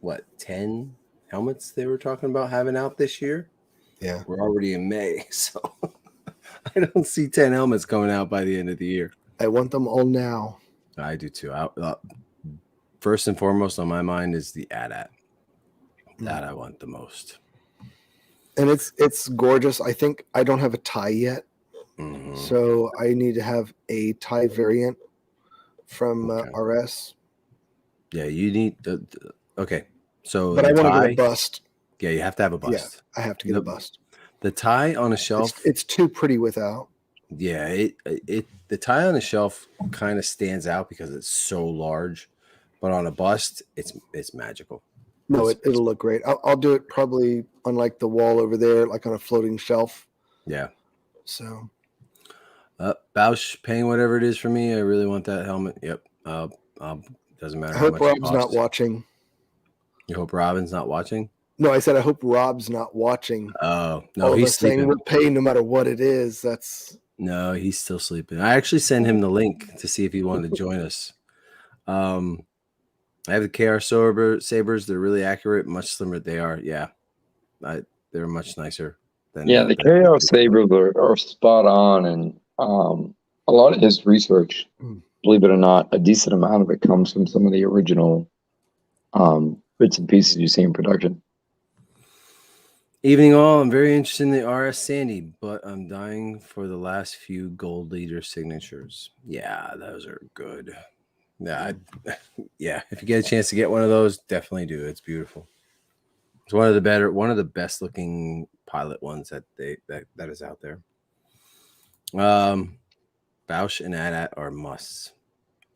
what 10 helmets they were talking about having out this year. Yeah. We're already in May, so I don't see 10 helmets coming out by the end of the year. I want them all now. I do too. First and foremost on my mind is the AT-AT. That I want the most. And it's gorgeous. I think I don't have a tie yet, Mhm. so I need to have a tie variant from Okay. RS. Yeah, you need okay. So But the I want to tie, get a bust. yeah, you have to have a bust. Yeah, I have to get a bust. The tie on a shelf, It's too pretty without. yeah, the tie on a shelf kind of stands out because it's so large, but on a bust, it's magical. No, it'll look great. I'll do it probably on like the wall over there, like on a floating shelf. Yeah. So Bausch paying whatever it is for me. I really want that helmet. Yep. Doesn't matter I how hope much Rob's it costs. not watching. You hope Robin's not watching? No, I said I hope Rob's not watching. Oh no, All of he's us saying sleeping. we'll pay no matter what it is. No, he's still sleeping. I actually sent him the link to see if he wanted to join us. I have the KR sabers. They're really accurate, much slimmer. They are, yeah. They're much nicer than. Yeah, the KO sabers are spot on, and a lot of his research, believe it or not, a decent amount of it comes from some of the original bits and pieces you see in production. Evening all, I'm very interested in the RS Sandy, but I'm dying for the last few gold leader signatures. Yeah, those are good. Yeah, yeah. If you get a chance to get one of those, definitely do. It's beautiful. It's one of the best looking pilot ones that is out there. Bausch and AT-AT are musts.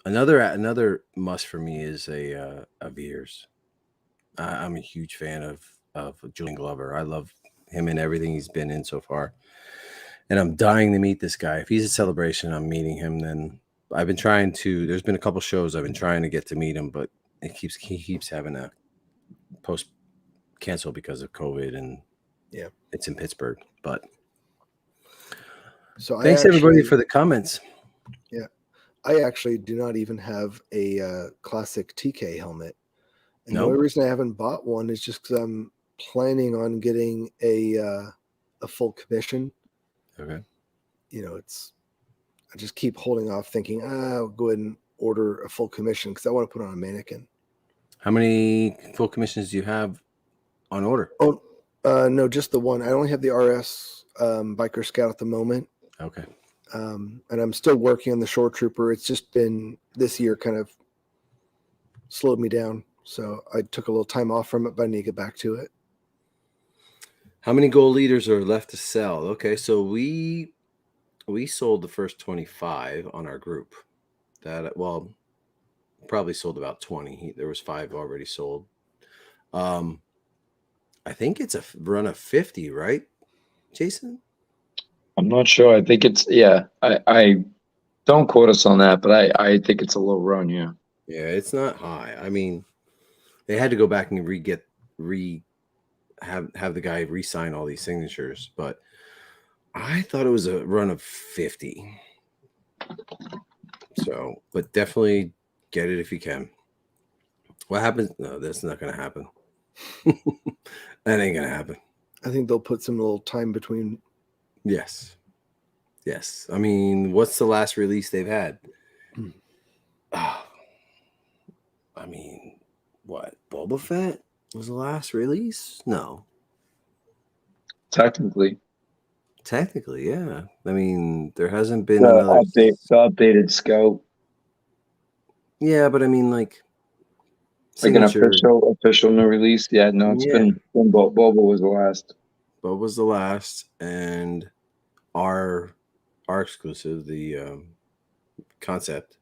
Another must for me is a Veers. I'm a huge fan of Julian Glover. I love him and everything he's been in so far. And I'm dying to meet this guy. If he's a Celebration, I'm meeting him. Then I've been trying to. There's been a couple shows I've been trying to get to meet him, but he keeps having a post cancel because of COVID, and Yeah, it's in Pittsburgh. But so thanks everybody for the comments. Yeah, I actually do not even have a classic TK helmet. And the only reason I haven't bought one is just because I'm planning on getting a full commission. Okay. I just keep holding off thinking, I'll go ahead and order a full commission because I want to put on a mannequin. How many full commissions do you have on order? Oh, no, just the one. I only have the RS Biker Scout at the moment. Okay. And I'm still working on the Shore Trooper. It's just been this year kind of slowed me down. So I took a little time off from it, but I need to get back to it. How many gold leaders are left to sell? Okay, so we sold the first 25 on our group. Probably sold about 20. There was 5 already sold. I think it's a run of 50, right, Jason? I'm not sure. I think it's I don't quote us on that, but I think it's a low run. Yeah. Yeah, it's not high. I mean, they had to go back and have the guy re-sign all these signatures, but I thought it was a run of 50. So, but definitely get it if you can. What happens? No, that's not going to happen. That ain't going to happen. I think they'll put some little time between. Yes. I mean, what's the last release they've had? I mean, what? Boba Fett was the last release? No. Technically, Yeah. I mean, there hasn't been the another. updated scope, Yeah, but I mean, like like an signature. official new release. Yeah, no, it's Yeah. been Boba was the last. Boba was the last, and our exclusive, the concept.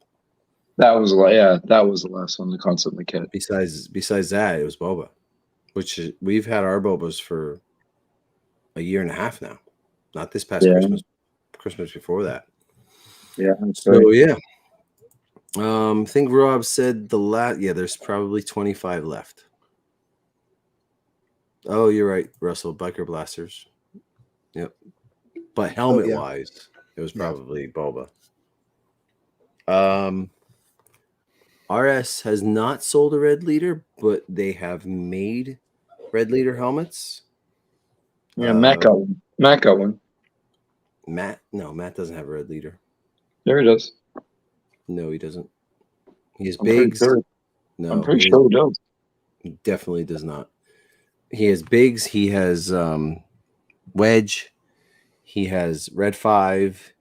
That was the last one. The concept kit. Besides that, it was Boba, which we've had our Bobas for a year and a half now. Not this past Christmas before that. Yeah. So yeah. I think Rob said there's probably 25 left. Oh, you're right, Russell. Biker Blasters. Yep. But helmet wise, it was probably Boba. RS has not sold a red leader, but they have made red leader helmets. Yeah, Matt got one. Matt doesn't have a red leader. There he does. No, he doesn't. He has I'm pretty Biggs. sure. No, I'm pretty sure he does. He definitely does not. He has Biggs. He has Wedge. He has Red 5.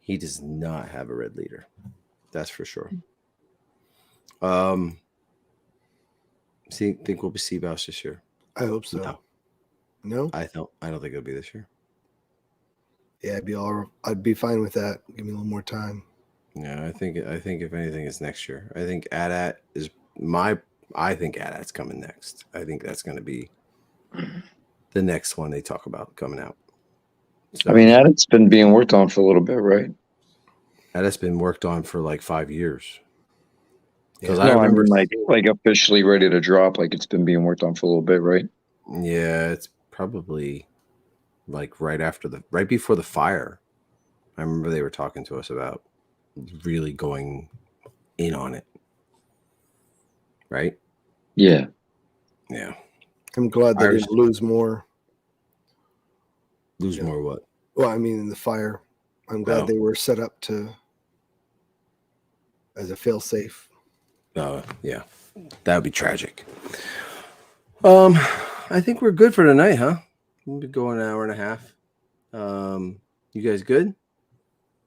He does not have a red leader. That's for sure. Think we'll be Seabass this year? I hope so. No? I don't think it'll be this year. Yeah, I'd be fine with that. Give me a little more time. Yeah, I think if anything, it's next year. I think AT-AT is I think AT-AT's coming next. I think that's going to be the next one they talk about coming out. So, I mean, AT-AT's been being worked on for a little bit, right? AT-AT's been worked on for like 5 years. Because I remember, like officially ready to drop. Like it's been being worked on for a little bit, right? Yeah, it's probably like right before the fire. I remember they were talking to us about really going in on it. Right? Yeah. Yeah. I'm glad they didn't lose more. Lose more what? Well, I mean, in the fire. I'm glad they were set up as a fail-safe. Yeah. That would be tragic. I think we're good for tonight, huh? We'll be going an hour and a half. You guys good?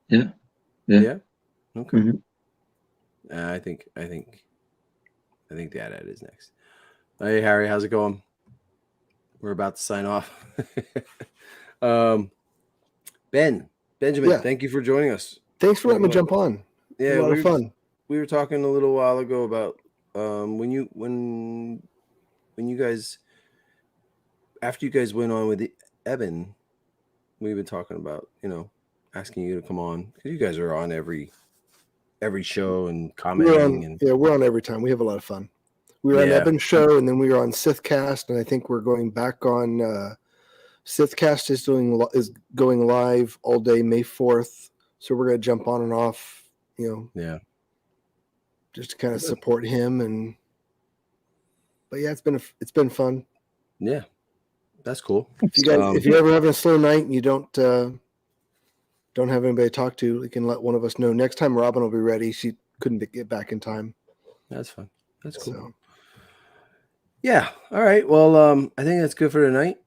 Yeah. Okay. Mm-hmm. I think the AT-AT is next. Hey Harry, how's it going? We're about to sign off. Benjamin, thank you for joining us. Thanks for letting me jump on. Yeah, a lot of fun. We were talking a little while ago about when you guys, after you guys went on with Evan, we've been talking about, asking you to come on because you guys are on every show and commenting. We're on every time. We have a lot of fun. We were on Evan's show, and then we were on Sithcast, and I think we're going back on Sithcast is going live all day May 4th, so we're going to jump on and off, just to kind of support him. But yeah, it's been fun. Yeah, that's cool. If you're ever having a slow night and you don't have anybody to talk to, you can let one of us know. Next time Robin will be ready. She couldn't get back in time. That's fine. That's cool. So. Yeah. All right. Well, I think that's good for tonight.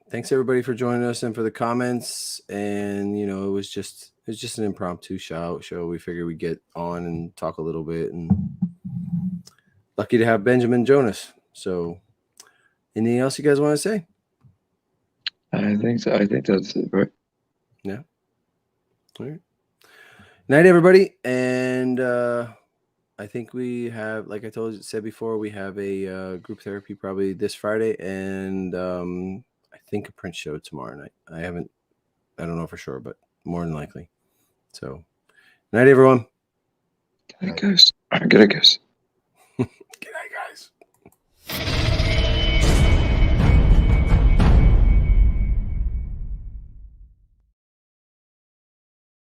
Thanks everybody for joining us and for the comments. And it was just an impromptu show. We figured we'd get on and talk a little bit. And lucky to have Benjamin Jonas. So, anything else you guys want to say? I think so. I think that's it, right? Yeah. All right. Night, everybody. And I think we have, like I said before, we have a group therapy probably this Friday, and I think a print show tomorrow night. I don't know for sure, but more than likely. So, night, everyone. Good, I guess.